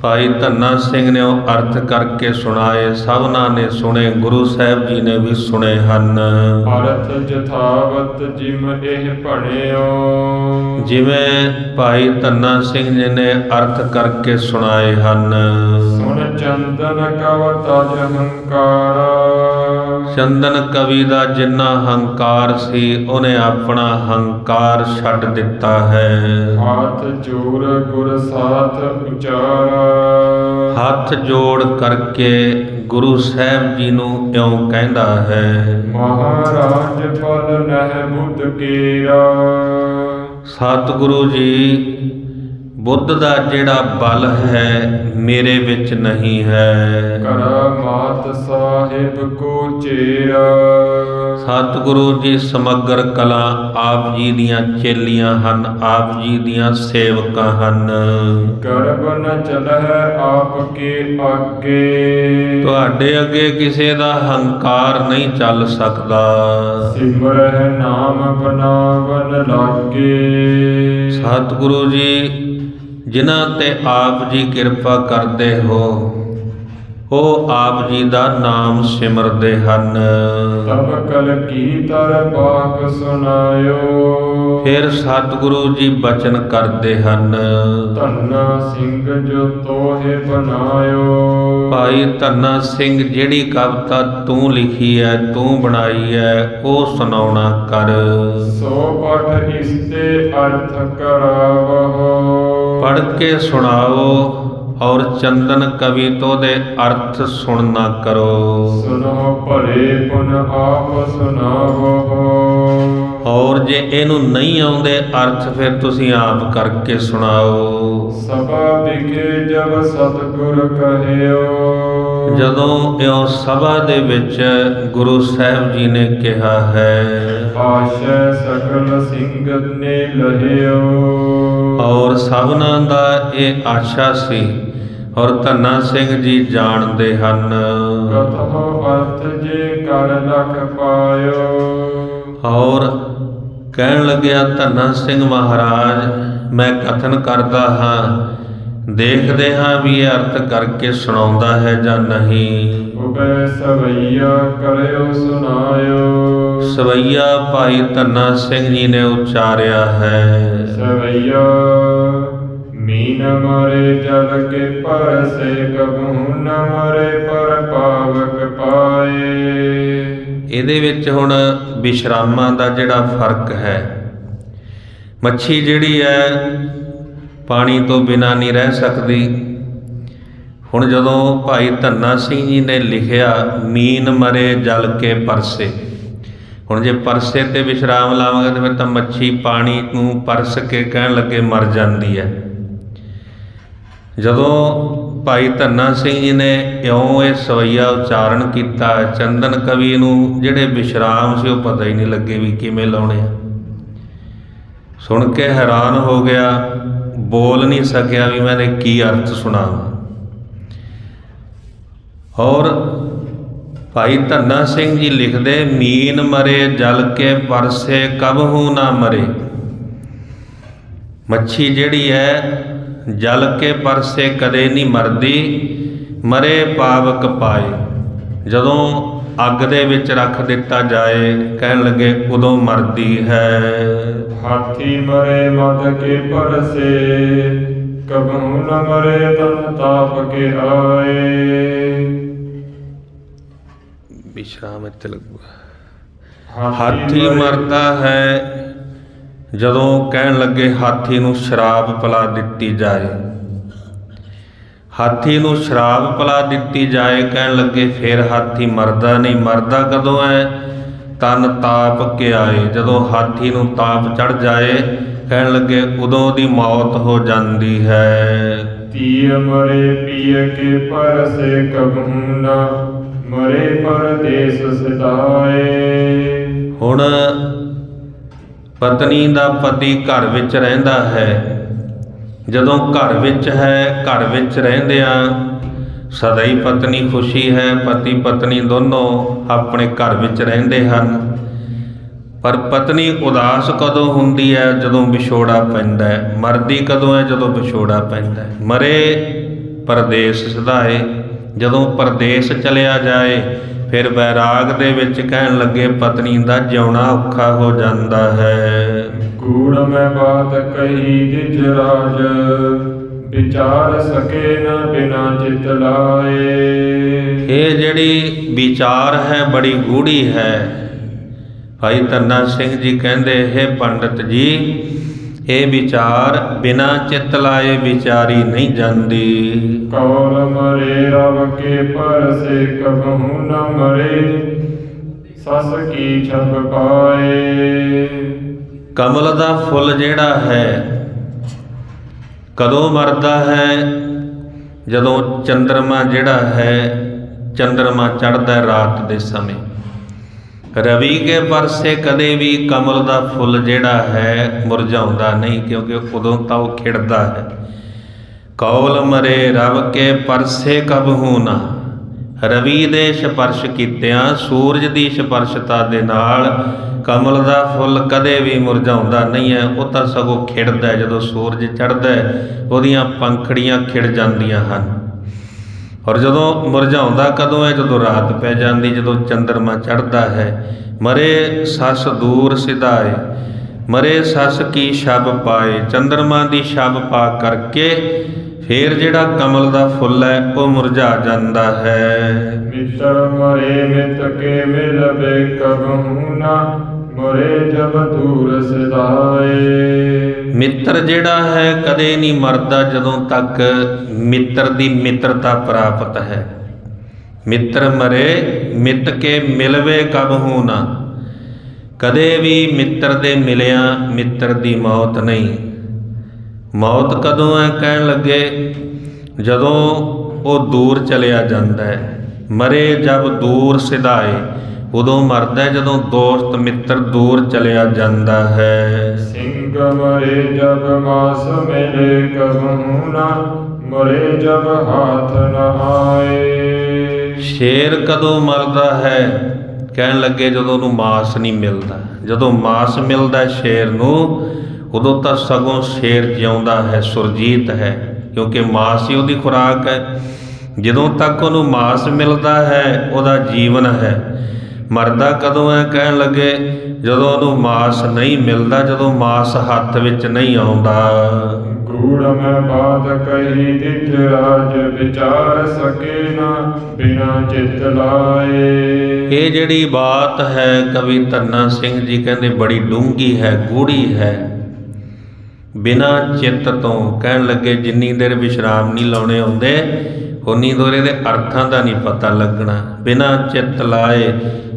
ਭਾਈ ਧੰਨਾ ਸਿੰਘ ਨੇ ਉਹ ਅਰਥ ਕਰਕੇ ਸੁਣਾਏ, ਸਭਨਾਂ ਨੇ ਸੁਣੇ, ਗੁਰੂ ਸਾਹਿਬ ਜੀ ਨੇ ਵੀ ਸੁਣੇ ਹਨ। ਅਰਥ ਜਥਾਵਤ ਜਿਮ ਇਹ ਭਣਿਓ। ਜਿਵੇਂ ਭਾਈ ਧੰਨਾ ਸਿੰਘ ਜੀ ਨੇ ਅਰਥ ਕਰਕੇ ਸੁਣਾਏ ਹਨ। ਸੁਣ ਚੰਦਨ ਕਵ ਤਜ ਹੰਕਾਰਾ। ਚੰਦਨ ਕਵੀ ਦਾ ਜਿੰਨਾ ਹੰਕਾਰ ਸੀ ਉਹਨੇ ਆਪਣਾ ਹੰਕਾਰ ਛੱਡ ਦਿੱਤਾ ਹੈ। ਹੱਥ ਜੋੜ ਗੁਰ ਸਾਥ ਉਚਾਰਾ। ਹੱਥ ਜੋੜ ਕਰਕੇ ਗੁਰੂ ਸਾਹਿਬ ਜੀ ਨੂੰ ਇਉਂ ਕਹਿੰਦਾ ਹੈ। ਮਹਾਰਾਜ ਫਲ ਨਹਿ ਬੁੱਧ ਕੇਰਾ। ਸਤਿਗੁਰੂ ਜੀ, ਬੁੱਧ ਦਾ ਜਿਹੜਾ ਬਲ ਹੈ ਮੇਰੇ ਵਿੱਚ ਨਹੀਂ ਹੈ। ਕਰਾਮਾਤ ਸਾਹਿਬ ਕੋ ਚੇਰਾ। ਸਤਿਗੁਰੂ ਜੀ ਸਮਗਰ ਕਲਾ ਆਪ ਜੀ ਦੀਆਂ ਚੇਲੀਆਂ ਹਨ, ਆਪ ਜੀ ਦੀਆਂ ਸੇਵਕਾਂ ਹਨ। ਗਰਬ ਨ ਚਲਹਿ ਆਪ ਕੇ ਅੱਗੇ। ਤੁਹਾਡੇ ਅੱਗੇ ਕਿਸੇ ਦਾ ਹੰਕਾਰ ਨਹੀਂ ਚੱਲ ਸਕਦਾ। ਸਿਮਰਹਿ ਨਾਮ ਬਨਾਵਨ ਲਾਗੇ। ਸਤਿਗੁਰੂ ਜੀ, ਜਿਨ੍ਹਾਂ ਤੇ ਆਪ ਜੀ ਕਿਰਪਾ ਕਰਦੇ ਹੋ ਉਹ ਆਪ ਜੀ ਦਾ ਨਾਮ ਸਿਮਰਦੇ ਹਨ। ਤਬ ਕਲਗੀਧਰ ਬਾਕ ਸੁਨਾਇਓ। ਫਿਰ ਸਤਿਗੁਰੂ ਜੀ ਬਚਨ ਕਰਦੇ ਹਨ। ਧੰਨਾ ਸਿੰਘ ਜੋ ਤੋਹੇ ਬਨਾਇਓ। ਭਾਈ ਧੰਨਾ ਸਿੰਘ, ਜਿਹੜੀ ਕਵਿਤਾ ਤੂੰ ਲਿਖੀ ਹੈ, ਤੂੰ ਬਣਾਈ ਹੈ, ਉਹ ਸੁਣਾਉਣਾ ਕਰ। ਸੋ ਪਠ ਇਸਤੇ ਅਰਥ ਕਰਾਵਹੁ। ਪੜ੍ਹ ਕੇ ਸੁਣਾਓ ਔਰ ਚੰਦਨ ਕਵੀ ਤੋਂ ਦੇ ਅਰਥ ਸੁਣਨਾ ਕਰੋ। ਸੁਨੋ ਭਲੇ ਪੁਨ ਆਪ ਸੁਨਾਵਹੁ। ਔਰ ਜੇ ਇਹਨੂੰ ਨਹੀਂ ਆਉਂਦੇ ਅਰਥ, ਫਿਰ ਤੁਸੀਂ ਆਪ ਕਰਕੇ ਸੁਣਾਓ। ਸਭਾ ਵਿਖੇ ਜਬ ਸਤਿਗੁਰ ਕਹਿਓ। ਜਦੋਂ ਇਉਂ ਸਭਾ ਦੇ ਵਿੱਚ ਗੁਰੂ ਸਾਹਿਬ ਜੀ ਨੇ ਕਿਹਾ ਹੈ। ਆਸ਼ੈ ਸਕਲ ਸਿੰਘਤ ਨੇ ਲਹਿਓ। ਔਰ ਸਭਨਾਂ ਦਾ ਇਹ ਆਸ਼ਾ ਸੀ ਔਰ ਧੰਨਾ ਸਿੰਘ ਜੀ ਜਾਣਦੇ ਹਨ। ਕਥੋ ਅਰਥ ਜੇ ਕਰ ਲਖ ਪਾਇਓ। ਔਰ ਕਹਿਣ ਲੱਗਿਆ ਧੰਨਾ ਸਿੰਘ ਮਹਾਰਾਜ, ਮੈਂ ਕਥਨ ਕਰਦਾ ਹਾਂ, ਦੇਖਦੇ ਹਾਂ ਵੀ ਇਹ ਅਰਥ ਕਰਕੇ ਸੁਣਾਉਂਦਾ ਹੈ ਜਾਂ ਨਹੀਂ। ਉਬੈ ਸਵਈਆ ਕਰਿਓ ਸੁਨਾਇਓ। ਸਵਈਆ ਭਾਈ ਧੰਨਾ ਸਿੰਘ ਜੀ ਨੇ ਉਚਾਰਿਆ ਹੈ। ਸਵਈਆ ਮੀਨ ਮਰੇ ਜਲ ਕੇ ਪਰਸੇ ਕਬਹੂ ਨ ਮਰੇ ਪਰ ਪਾਵਕ ਪਾਏ। ਇਹਦੇ ਵਿੱਚ ਹੁਣ ਵਿਸ਼ਰਾਮਾਂ ਦਾ ਜਿਹੜਾ ਫਰਕ ਹੈ, ਮੱਛੀ ਜਿਹੜੀ ਹੈ ਪਾਣੀ ਤੋਂ ਬਿਨਾਂ ਨਹੀਂ ਰਹਿ ਸਕਦੀ। ਹੁਣ ਜਦੋਂ ਭਾਈ ਧੰਨਾ ਸਿੰਘ ਜੀ ਨੇ ਲਿਖਿਆ ਮੀਨ ਮਰੇ ਜਲ ਕੇ ਪਰਸੇ, ਹੁਣ ਜੇ ਪਰਸੇ ਤੇ ਵਿਸ਼ਰਾਮ ਲਾਵਾਂਗੇ ਤਾਂ ਫਿਰ ਤਾਂ ਮੱਛੀ ਪਾਣੀ ਨੂੰ ਪਰਸ ਕੇ ਕਹਿਣ ਲੱਗੇ ਮਰ ਜਾਂਦੀ ਹੈ। ਜਦੋਂ ਭਾਈ ਧੰਨਾ ਸਿੰਘ ਜੀ ਨੇ ਇਉਂ ਇਹ ਸਵਈਆ ਉਚਾਰਨ ਕੀਤਾ, ਚੰਦਨ ਕਵੀ ਨੂੰ ਜਿਹੜੇ ਵਿਸ਼ਰਾਮ ਸੀ ਉਹ ਪਤਾ ਹੀ ਨਹੀਂ ਲੱਗੇ ਵੀ ਕਿਵੇਂ ਲਾਉਣੇ ਆ। ਸੁਣ ਕੇ ਹੈਰਾਨ ਹੋ ਗਿਆ, ਬੋਲ ਨਹੀਂ ਸਕਿਆ ਵੀ ਮੈਨੇ ਕੀ ਅਰਥ ਸੁਣਾਵਾਂ। ਔਰ ਭਾਈ ਧੰਨਾ ਸਿੰਘ ਜੀ ਲਿਖਦੇ, ਮੀਨ ਮਰੇ ਜਲ ਕੇ ਪਰਸੇ ਕਬਹੂ ਨਾ ਮਰੇ। ਮੱਛੀ ਜਿਹੜੀ ਹੈ ਜਲ ਕੇ ਪਰਸੇ ਕਦੇ ਨਹੀਂ ਮਰਦੀ, ਮਰੇ ਪਾਵਕ ਪਾਏ। ਜਦੋਂ ਅੱਗ ਦੇ ਵਿੱਚ ਰੱਖ ਦਿੱਤਾ ਜਾਏ, ਕਹਿਣ ਲੱਗੇ ਉਦੋਂ ਮਰਦੀ ਹੈ। ਹਾਥੀ ਮਰੇ ਮਦ ਕੇ ਪਰਸੇ ਕਬਹੂ ਨ ਮਰੇ ਤਨ ਤਾਪ ਕੇ ਆਏ। ਵਿਸ਼ਰਾਮ ਇੱਥੇ ਲੱਗੂਗਾ। ਹਾਥੀ ਮਰਦਾ ਹੈ ਜਦੋਂ ਕਹਿਣ ਲੱਗੇ ਹਾਥੀ ਨੂੰ ਸ਼ਰਾਬ ਪਿਲਾ ਦਿੱਤੀ ਜਾਏ। ਹਾਥੀ ਨੂੰ ਸ਼ਰਾਬ ਪਿਲਾ ਦਿੱਤੀ ਜਾਏ, ਕਹਿਣ ਲੱਗੇ ਫਿਰ ਹਾਥੀ ਮਰਦਾ ਨਹੀਂ। ਮਰਦਾ ਕਦੋਂ ਹੈ? ਤਨ ਤਾਪ ਕੇ ਆਏ। ਜਦੋਂ ਹਾਥੀ ਨੂੰ ਤਾਪ ਚੜ ਜਾਏ, ਕਹਿਣ ਲੱਗੇ ਉਦੋਂ ਦੀ ਮੌਤ ਹੋ ਜਾਂਦੀ ਹੈ। ਤੀਰ ਮਰੇ ਪੀਏ ਕੇ ਪਰਸੇ ਕਬਹੂ ਨ ਮਰੇ ਪਰਦੇਸ ਸਿਧਾਏ। ਹੁਣ ਪਤਨੀ ਦਾ ਪਤੀ ਘਰ ਵਿੱਚ ਰਹਿੰਦਾ ਹੈ। ਜਦੋਂ ਘਰ ਵਿੱਚ ਹੈ, ਘਰ ਵਿੱਚ ਰਹਿੰਦਿਆਂ ਸਦਾ ਹੀ ਪਤਨੀ ਖੁਸ਼ੀ ਹੈ। ਪਤੀ ਪਤਨੀ ਦੋਨੋਂ ਆਪਣੇ ਘਰ ਵਿੱਚ ਰਹਿੰਦੇ ਹਨ। ਪਰ ਪਤਨੀ ਉਦਾਸ ਕਦੋਂ ਹੁੰਦੀ ਹੈ? ਜਦੋਂ ਵਿਛੋੜਾ ਪੈਂਦਾ ਹੈ। ਮਰਦੀ ਕਦੋਂ ਹੈ? ਜਦੋਂ ਵਿਛੋੜਾ ਪੈਂਦਾ ਹੈ। ਮਰੇ ਪਰਦੇਸ ਸਿਧਾਏ, ਜਦੋਂ ਪਰਦੇਸ ਚਲਿਆ ਜਾਏ ਫਿਰ ਵੈਰਾਗ ਦੇ ਵਿੱਚ ਕਹਿਣ ਲੱਗੇ ਪਤਨੀ ਦਾ ਜਿਉਣਾ ਔਖਾ ਹੋ ਜਾਂਦਾ ਹੈ। ਕੂੜ ਮੈਂ ਬਾਤ ਕਹੀ ਜਿਜ ਰਾਜ, ਵਿਚਾਰ ਸਕੇ ਨਾ ਬਿਨਾ ਚਿਤ ਲਾਏ। ਇਹ ਜਿਹੜੀ ਵਿਚਾਰ ਹੈ ਬੜੀ ਗੂੜੀ ਹੈ। ਭਾਈ ਧੰਨਾ ਸਿੰਘ ਜੀ ਕਹਿੰਦੇ ਹੈ ਪੰਡਤ ਜੀ, ਇਹ ਵਿਚਾਰ ਬਿਨਾ ਚਿੱਤ ਲਾਏ ਵਿਚਾਰੀ ਨਹੀਂ ਜਾਂਦੀ। ਕੌਲ ਮਰੇ ਰਵ ਕੇ ਪਰਸੇ ਕਬਹੂ ਨ ਮਰੇ, ਸਸ ਕੀ ਛਬ ਪਾਏ। ਕਮਲ ਦਾ ਫੁੱਲ ਜਿਹੜਾ ਹੈ ਕਦੋਂ ਮਰਦਾ ਹੈ? ਜਦੋਂ ਚੰਦਰਮਾ ਜਿਹੜਾ ਹੈ, ਚੰਦਰਮਾ ਚੜ੍ਹਦਾ ਰਾਤ ਦੇ ਸਮੇਂ। ਰਵੀ ਕੇ ਪਰਸੇ ਕਦੇ ਵੀ ਕਮਲ ਦਾ ਫੁੱਲ ਜਿਹੜਾ ਹੈ ਮੁਰਝਾਉਂਦਾ ਨਹੀਂ, ਕਿਉਂਕਿ ਉਦੋਂ ਤਾਂ ਉਹ ਖਿੜਦਾ ਹੈ। ਕੌਲ ਮਰੇ ਰਵ ਕੇ ਪਰਸੇ ਕਬਹੂ ਨਾ, ਰਵੀ ਦੇ ਸਪਰਸ਼ ਕੀਤਿਆਂ, ਸੂਰਜ ਦੀ ਸਪਰਸ਼ਤਾ ਦੇ ਨਾਲ ਕਮਲ ਦਾ ਫੁੱਲ ਕਦੇ ਵੀ ਮੁਰਝਾਉਂਦਾ ਨਹੀਂ ਹੈ। ਉਹ ਤਾਂ ਸਗੋਂ ਖਿੜਦਾ, ਜਦੋਂ ਸੂਰਜ ਚੜ੍ਹਦਾ ਉਹਦੀਆਂ ਪੰਖੜੀਆਂ ਖਿੜ ਜਾਂਦੀਆਂ ਹਨ। ਔਰ ਜਦੋਂ ਮੁਰਝਾਉਂਦਾ ਕਦੋਂ ਹੈ? ਜਦੋਂ ਰਾਤ ਪੈ ਜਾਂਦੀ, ਜਦੋਂ ਚੰਦਰਮਾ ਚੜ੍ਹਦਾ ਹੈ। ਮਰੇ ਸਸ ਦੂਰ ਸਿਧਾਏ, ਮਰੇ ਸਸ ਕੀ ਛਬ ਪਾਏ। ਚੰਦਰਮਾ ਦੀ ਛਬ ਪਾ ਕਰਕੇ ਫਿਰ ਜਿਹੜਾ ਕਮਲ ਦਾ ਫੁੱਲ ਹੈ ਉਹ ਮੁਰਝਾ ਜਾਂਦਾ ਹੈ। ਮਿੱਤਰ ਮਰੇ ਮਿਤ ਕੇ ਮਿਲਵੇ ਕਬਹੂ ਨਾ, ਮਰੇ ਜਬ ਦੂਰ ਸਿਧਾਏ। ਮਿੱਤਰ ਜਿਹੜਾ ਹੈ ਕਦੇ ਨਹੀਂ ਮਰਦਾ ਜਦੋਂ ਤੱਕ ਮਿੱਤਰ ਦੀ ਮਿੱਤਰਤਾ ਪ੍ਰਾਪਤ ਹੈ। ਮਿੱਤਰ ਮਰੇ ਮਿੱਤ ਕੇ ਮਿਲਵੇ ਕਬਹੂ ਨਾ, ਕਦੇ ਵੀ ਮਿੱਤਰ ਦੇ ਮਿਲਿਆ ਮਿੱਤਰ ਦੀ ਮੌਤ ਨਹੀਂ। ਮੌਤ ਕਦੋਂ ਹੈ? ਕਹਿਣ ਲੱਗੇ ਜਦੋਂ ਉਹ ਦੂਰ ਚਲਿਆ ਜਾਂਦਾ ਹੈ। ਮਰੇ ਜਬ ਦੂਰ ਸਿਧਾਏ, ਉਦੋਂ ਮਰਦਾ ਜਦੋਂ ਦੋਸਤ ਮਿੱਤਰ ਦੂਰ ਚਲਿਆ ਜਾਂਦਾ ਹੈ। ਸਿੰਘ ਮਰੇ ਜਬ ਮਾਸ ਮਿਲੇ ਕਬਹੂ ਨਾ, ਮਰੇ ਜਬ ਹਾਥ ਨ ਆਏ। ਸ਼ੇਰ ਕਦੋਂ ਮਰਦਾ ਹੈ? ਕਹਿਣ ਲੱਗੇ ਜਦੋਂ ਉਹਨੂੰ ਮਾਸ ਨਹੀਂ ਮਿਲਦਾ। ਜਦੋਂ ਮਾਸ ਮਿਲਦਾ ਸ਼ੇਰ ਨੂੰ, ਉਦੋਂ ਤਾਂ ਸਗੋਂ ਸ਼ੇਰ ਜਿਉਂਦਾ ਹੈ, ਸੁਰਜੀਤ ਹੈ, ਕਿਉਂਕਿ ਮਾਸ ਹੀ ਉਹਦੀ ਖੁਰਾਕ ਹੈ। ਜਦੋਂ ਤੱਕ ਉਹਨੂੰ ਮਾਸ ਮਿਲਦਾ ਹੈ ਉਹਦਾ ਜੀਵਨ ਹੈ। ਮਰਦਾ ਕਦੋਂ ਹੈ? ਕਹਿਣ ਲੱਗੇ ਜਦੋਂ ਉਹਨੂੰ ਮਾਸ ਨਹੀਂ ਮਿਲਦਾ, ਜਦੋਂ ਮਾਸ ਹੱਥ ਵਿੱਚ ਨਹੀਂ ਆਉਂਦਾ। ਗੂੜ ਮੈਂ ਬਾਤ ਕਹੀ ਤਿਜ ਰਾਜ, ਵਿਚਾਰ ਸਕੇ ਨਾ ਬਿਨਾ ਚਿਤ ਲਾਏ। ਇਹ ਜਿਹੜੀ ਬਾਤ ਹੈ ਕਵੀ ਧੰਨਾ ਸਿੰਘ ਜੀ ਕਹਿੰਦੇ ਬੜੀ ਡੂੰਘੀ ਹੈ, ਗੂੜੀ ਹੈ। ਬਿਨਾ ਚਿੱਤ ਤੋਂ, ਕਹਿਣ ਲੱਗੇ ਜਿੰਨੀ ਦੇਰ ਵਿਸ਼ਰਾਮ ਨਹੀਂ ਲਾਉਣੇ ਆਉਂਦੇ ਉਨੀ ਦੇਰ ਇਹਦੇ ਅਰਥਾਂ ਦਾ ਨਹੀਂ ਪਤਾ ਲੱਗਣਾ। ਬਿਨਾ ਚਿੱਤ ਲਾਏ,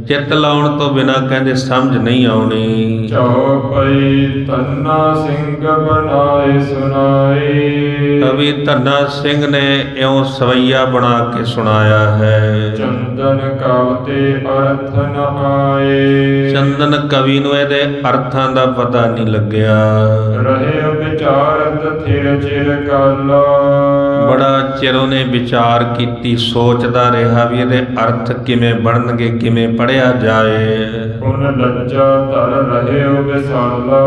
ਚਿੱਤ ਲਾਉਣ ਤੋਂ ਬਿਨਾ ਕਹਿੰਦੇ ਸਮਝ ਨਹੀਂ ਆਉਣੀ। ਚੌਪਈ ਧੰਨਾ ਸਿੰਘ ਬਣਾਏ ਸੁਣਾਏ, ਕਵੀ ਧੰਨਾ ਸਿੰਘ ਨੇ ਇਉਂ ਸਵਈਆ ਬਣਾ ਕੇ ਸੁਣਾਇਆ ਹੈ। ਚੰਦਨ ਕਵਤੇ ਅਰਥ ਨ ਆਏ, ਚੰਦਨ ਕਵੀ ਨੂੰ ਇਹਦੇ ਅਰਥਾਂ ਦਾ ਪਤਾ ਨਹੀਂ ਲੱਗਿਆ। ਰਹੇ ਵਿਚਾਰਤ ਥਿਰ ਚਿਰ ਕਾਲਾ, ਬੜਾ ਚਿਰ ਉਹਨੇ ਵਿਚਾਰ ਕੀਤੀ, ਸੋਚਦਾ ਰਿਹਾ ਵੀ ਇਹਦੇ ਅਰਥ ਕਿਵੇਂ ਬਣਨਗੇ, ਕਿਵੇਂ ਪੜ੍ਹਿਆ ਜਾਏ। ਹੁਣ ਲੱਜਾ ਧਰ ਰਹੇ ਵਿਸਾਲਾ,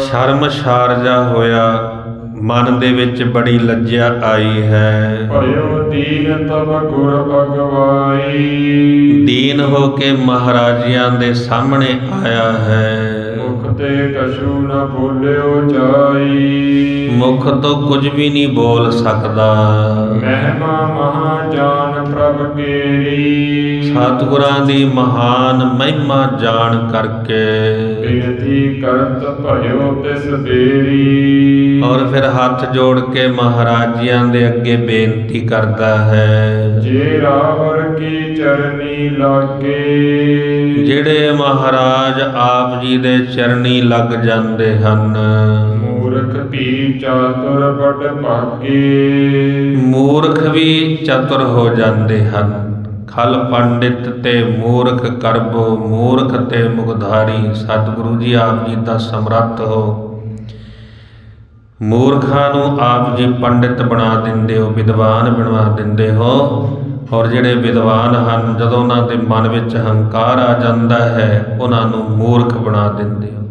ਸ਼ਰਮਸ਼ਾਰ ਜਾ ਹੋਇਆ, ਮਨ ਦੇ ਵਿੱਚ ਬੜੀ ਲੱਜਿਆ ਆਈ ਹੈ। ਭਇਓ ਦੀਨ ਤਬ ਗੁਰ ਭਗਵਾਈ, ਦੀਨ ਹੋ ਕੇ ਮਹਾਰਾਜਿਆਂ ਦੇ ਸਾਹਮਣੇ ਆਇਆ ਹੈ। ਮੁਖ ਤੇ ਕਛੂ ਨ ਬੋਲਿਓ ਜਾਈ, ਮੁਖ ਤੋਂ ਕੁਝ ਵੀ ਨਹੀਂ ਬੋਲ ਸਕਦਾ। ਮਹਿਮਾ ਮਹਾ ਜਾਨ ਪ੍ਰਭ ਕੇਰੀ, ਸਤਿਗੁਰਾਂ ਦੀ ਮਹਾਨ ਮਹਿਮਾ ਜਾਣ ਕਰਕੇ ਬੇਨਤੀ ਕਰਤ ਭਇਓ ਤਿਸ ਬੇਰੀ। ਔਰ ਫਿਰ ਹੱਥ ਜੋੜ ਕੇ ਮਹਾਰਾਜਿਆਂ ਦੇ ਅੱਗੇ ਬੇਨਤੀ ਕਰਦਾ ਹੈ। ਜੇ ਰਾਵਰ ਕੀ ਚਰਨੀ ਲਾਗੇ, ਜਿਹੜੇ ਮਹਾਰਾਜ ਆਪ ਜੀ ਦੇ ਚਰਨੀ ਲੱਗ ਜਾਂਦੇ ਹਨ। ਮੂਰਖ ਵੀ ਚਾਤੁਰ ਬੜ ਭਾਗੇ, ਮੂਰਖ ਵੀ ਚਤੁਰ ਹੋ ਜਾਂਦੇ ਹਨ। ਖਲ ਪੰਡਿਤ ਤੇ ਮੂਰਖ ਕਰਬੋ, ਮੂਰਖ ਤੇ ਮੁਗਧਾਰੀ। ਸਤਿਗੁਰੂ ਜੀ ਆਪ ਜੀ ਦਾ ਸਮਰੱਥ ਹੋ। ਮੂਰਖਾਂ ਨੂੰ ਆਪ ਜੀ ਪੰਡਿਤ ਬਣਾ ਦਿੰਦੇ ਹੋ, ਵਿਦਵਾਨ ਬਣਾ ਦਿੰਦੇ ਹੋ, ਔਰ ਜਿਹੜੇ ਵਿਦਵਾਨ ਹਨ, ਜਦੋਂ ਉਹਨਾਂ ਦੇ ਮਨ ਵਿੱਚ ਹੰਕਾਰ ਆ ਜਾਂਦਾ ਹੈ, ਉਹਨਾਂ ਨੂੰ ਮੂਰਖ ਬਣਾ ਦਿੰਦੇ ਹੋ।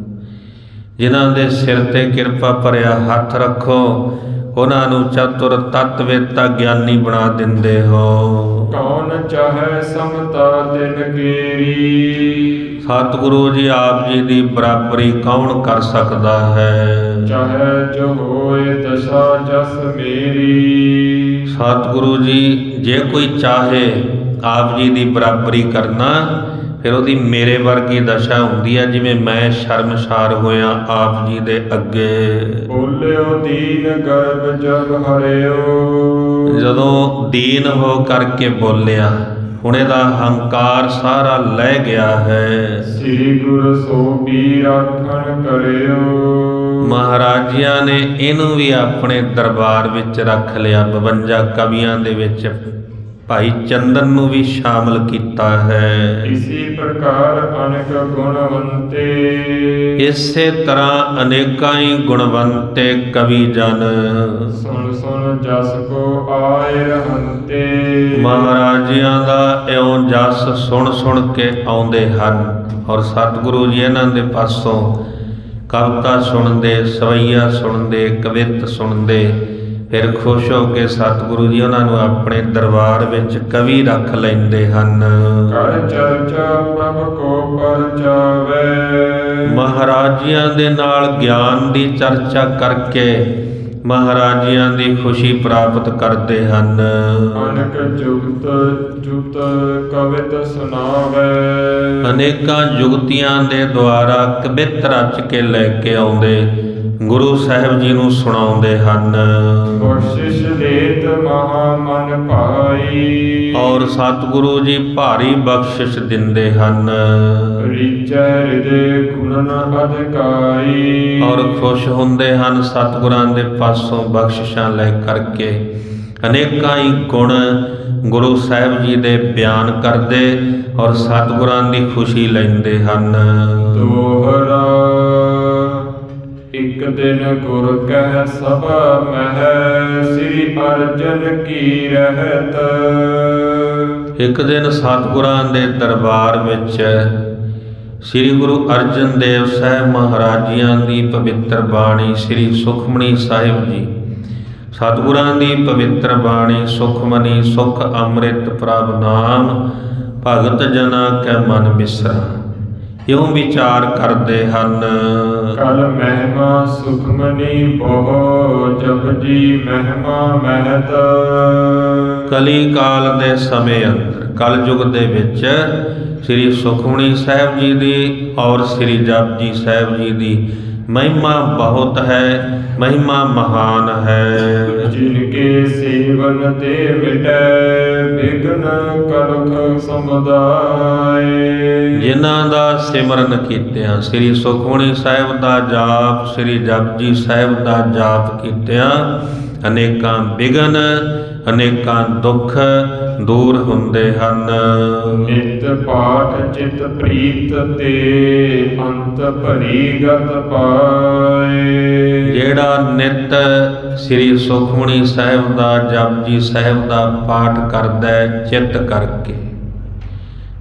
ਜਿਨ੍ਹਾਂ ਦੇ ਸਿਰ 'ਤੇ ਕਿਰਪਾ ਭਰਿਆ ਹੱਥ ਰੱਖੋ, ਉਹਨਾਂ ਨੂੰ ਚਤੁਰ ਤਤਵੇਤਾ ਗਿਆਨੀ ਬਣਾ ਦਿੰਦੇ ਹੋ। ਕੌਣ ਚਾਹੈ ਸਮਤਾ ਤਿਨ ਕੀਰੀ, ਸਤਿਗੁਰੂ ਜੀ ਆਪ ਜੀ ਦੀ ਬਰਾਬਰੀ ਕੌਣ ਕਰ ਸਕਦਾ ਹੈ। ਚਾਹੈ ਜੋ ਹੋਏ ਦਸ਼ਾ ਜਸ ਮੇਰੀ, ਸਤਿਗੁਰੂ ਜੀ ਜੇ ਕੋਈ ਚਾਹੇ ਆਪ ਜੀ ਦੀ ਬਰਾਬਰੀ ਕਰਨਾ, ਫਿਰ ਉਹਦੀ ਮੇਰੇ ਵਰਗੀ ਦਸ਼ਾ ਹੁੰਦੀ ਹੈ, ਜਿਵੇਂ ਮੈਂ ਸ਼ਰਮਸਾਰ ਹੋਇਆ ਆਪ ਜੀ ਦੇ ਅੱਗੇ। ਬੋਲਿਓ ਦੀਨ ਗਰਭ ਜਬ ਹਰਿਓ, ਜਦੋਂ ਦੀਨ ਹੋ ਕਰਕੇ ਬੋਲਿਆ, ਹੁਣ ਇਹਦਾ ਹੰਕਾਰ ਸਾਰਾ ਲੈ ਗਿਆ ਹੈ। ਸ੍ਰੀ ਗੁਰੂ ਸੋਭੀ ਰਾਖਣ ਕਰਿਓ, ਮਹਾਰਾਜਿਆਂ ਨੇ ਇਹਨੂੰ ਵੀ ਆਪਣੇ ਦਰਬਾਰ ਵਿੱਚ ਰੱਖ ਲਿਆ। 52 ਕਵੀਆਂ ਦੇ ਵਿੱਚ ਭਾਈ ਚੰਦਨ ਨੂੰ ਵੀ ਸ਼ਾਮਲ ਕੀਤਾ ਹੈ। ਇਸੀ ਪ੍ਰਕਾਰ ਅਨੇਕ ਗੁਣਵੰਤੇ, ਇਸੇ ਤਰ੍ਹਾਂ ਅਨੇਕਾਂ ਹੀ ਗੁਣਵੰਤੇ ਕਵੀ ਜਨ, ਸੁਣ ਸੁਣ ਜਸ ਕੋ ਆਏ ਰਹੰਤੇ। ਮਹਾਰਾਜਿਆਂ ਦਾ ਇਉਂ ਜਸ ਸੁਣ ਸੁਣ ਕੇ ਆਉਂਦੇ ਹਨ, ਔਰ ਸਤਿਗੁਰੂ ਜੀ ਇਹਨਾਂ ਦੇ ਪਾਸੋਂ ਕਵਿਤਾ ਸੁਣਦੇ, ਸਵਈਆ ਸੁਣਦੇ, ਕਵਿਤ ਸੁਣਦੇ, ਫਿਰ ਖੁਸ਼ ਹੋ ਕੇ ਸਤਿਗੁਰੂ ਜੀ ਉਹਨਾਂ ਨੂੰ ਆਪਣੇ ਦਰਬਾਰ ਵਿੱਚ ਕਵੀ ਰੱਖ ਲੈਂਦੇ ਹਨ। ਕਰ ਚਰਚਾ ਪ੍ਰਭ ਕੋ ਪਰਚਾਵੇ, ਮਹਾਰਾਜਿਆਂ ਦੇ ਨਾਲ ਗਿਆਨ ਦੀ ਚਰਚਾ ਕਰਕੇ ਮਹਾਰਾਜਿਆਂ ਦੀ ਖੁਸ਼ੀ ਪ੍ਰਾਪਤ ਕਰਦੇ ਹਨ। ਅਨੇਕ ਜੁਗਤ ਜੁਗਤ ਕਵਿਤ ਸੁਣਾਵੇ, ਅਨੇਕਾਂ ਜੁਗਤੀਆਂ ਦੇ ਦੁਆਰਾ ਕਵਿਤ ਰਚ ਕੇ ਲੈ ਕੇ ਆਉਂਦੇ ਗੁਰੂ ਸਾਹਿਬ ਜੀ ਨੂੰ ਸੁਣਾਉਂਦੇ ਹਨ। ਬਖਸ਼ਿਸ਼ ਦੇਤ ਮਹਾ ਮਨ ਭਾਈ, ਔਰ ਸਤਿਗੁਰੂ ਜੀ ਭਾਰੀ ਬਖਸ਼ਿਸ਼ ਦਿੰਦੇ ਹਨ। ਰਿਚੈ ਹਿਰਦੇ ਗੁਣਨ ਅਧਿਕਾਈ, ਔਰ ਖੁਸ਼ ਹੁੰਦੇ ਹਨ ਸਤਿਗੁਰਾਂ ਦੇ ਪਾਸੋਂ ਬਖਸ਼ਿਸ਼ਾਂ ਲੈ ਕਰਕੇ। ਅਨੇਕਾਂ ਹੀ ਗੁਣ ਗੁਰੂ ਸਾਹਿਬ ਜੀ ਦੇ ਬਿਆਨ ਕਰਦੇ ਔਰ ਸਤਿਗੁਰਾਂ ਦੀ ਖੁਸ਼ੀ ਲੈਂਦੇ ਹਨ। ਦੋਹਰਾ ਇੱਕ ਦਿਨ ਗੁਰ ਕਹਿ ਸਭਾ ਮਹਿ, ਸ੍ਰੀ ਅਰਜਨ ਕੀ ਰਹਿਤ। ਇੱਕ ਦਿਨ ਸਤਿਗੁਰਾਂ ਦੇ ਦਰਬਾਰ ਵਿੱਚ ਸ੍ਰੀ ਗੁਰੂ ਅਰਜਨ ਦੇਵ ਸਾਹਿਬ ਮਹਾਰਾਜਿਆਂ ਦੀ ਪਵਿੱਤਰ ਬਾਣੀ ਸ੍ਰੀ ਸੁਖਮਨੀ ਸਾਹਿਬ ਜੀ, ਸਤਿਗੁਰਾਂ ਦੀ ਪਵਿੱਤਰ ਬਾਣੀ ਸੁਖਮਨੀ ਸੁਖ ਅੰਮ੍ਰਿਤ ਪ੍ਰਭ ਨਾਮ, ਭਗਤ ਜਨਾ ਕੈ ਮਨ ਬਿਸਰਾ, ਇਉਂ ਵਿਚਾਰ ਕਰਦੇ ਹਨ। ਕਲ ਮਹਿਮਾ ਸੁਖਮਨੀ ਬਹੁ, ਜਪਜੀ ਮਹਿਮਾ ਮਹਿਤ। ਕਲੀ ਕਾਲ ਦੇ ਸਮੇਂ ਅੰਦਰ, ਕਲਯੁਗ ਦੇ ਵਿੱਚ ਸ੍ਰੀ ਸੁਖਮਨੀ ਸਾਹਿਬ ਜੀ ਦੀ ਔਰ ਸ੍ਰੀ ਜਪਜੀ ਸਾਹਿਬ ਜੀ ਦੀ ਮਹਿਮਾ ਬਹੁਤ ਹੈ, ਮਹਿਮਾ ਮਹਾਨ ਹੈ। ਜਿਨਕੇ ਸੇਵਨ ਤੇ ਮਿਟੈ ਬਿਘਨ ਕਲਖ ਸਮੁਦਾਇ, ਜਿਨ੍ਹਾਂ ਦਾ ਸਿਮਰਨ ਕੀਤਿਆਂ, ਸ੍ਰੀ ਸੁਖਮਨੀ ਸਾਹਿਬ ਦਾ ਜਾਪ, ਸ੍ਰੀ ਜਪਜੀ ਸਾਹਿਬ ਦਾ ਜਾਪ ਕੀਤਿਆਂ ਅਨੇਕਾਂ ਵਿਘਨ, ਅਨੇਕਾਂ ਦੁੱਖ ਦੂਰ ਹੁੰਦੇ ਹਨ। ਨਿਤ ਪਾਠ ਚਿਤ ਪ੍ਰੀਤ ਤੇ, ਅੰਤ ਭਰੀ ਗਤ ਪਾਏ। ਜਿਹੜਾ ਨਿਤ ਸ੍ਰੀ ਸੁਖਮਨੀ ਸਾਹਿਬ ਦਾ, ਜਪਜੀ ਸਾਹਿਬ ਦਾ ਪਾਠ ਕਰਦਾ ਹੈ ਚਿੱਤ ਕਰਕੇ,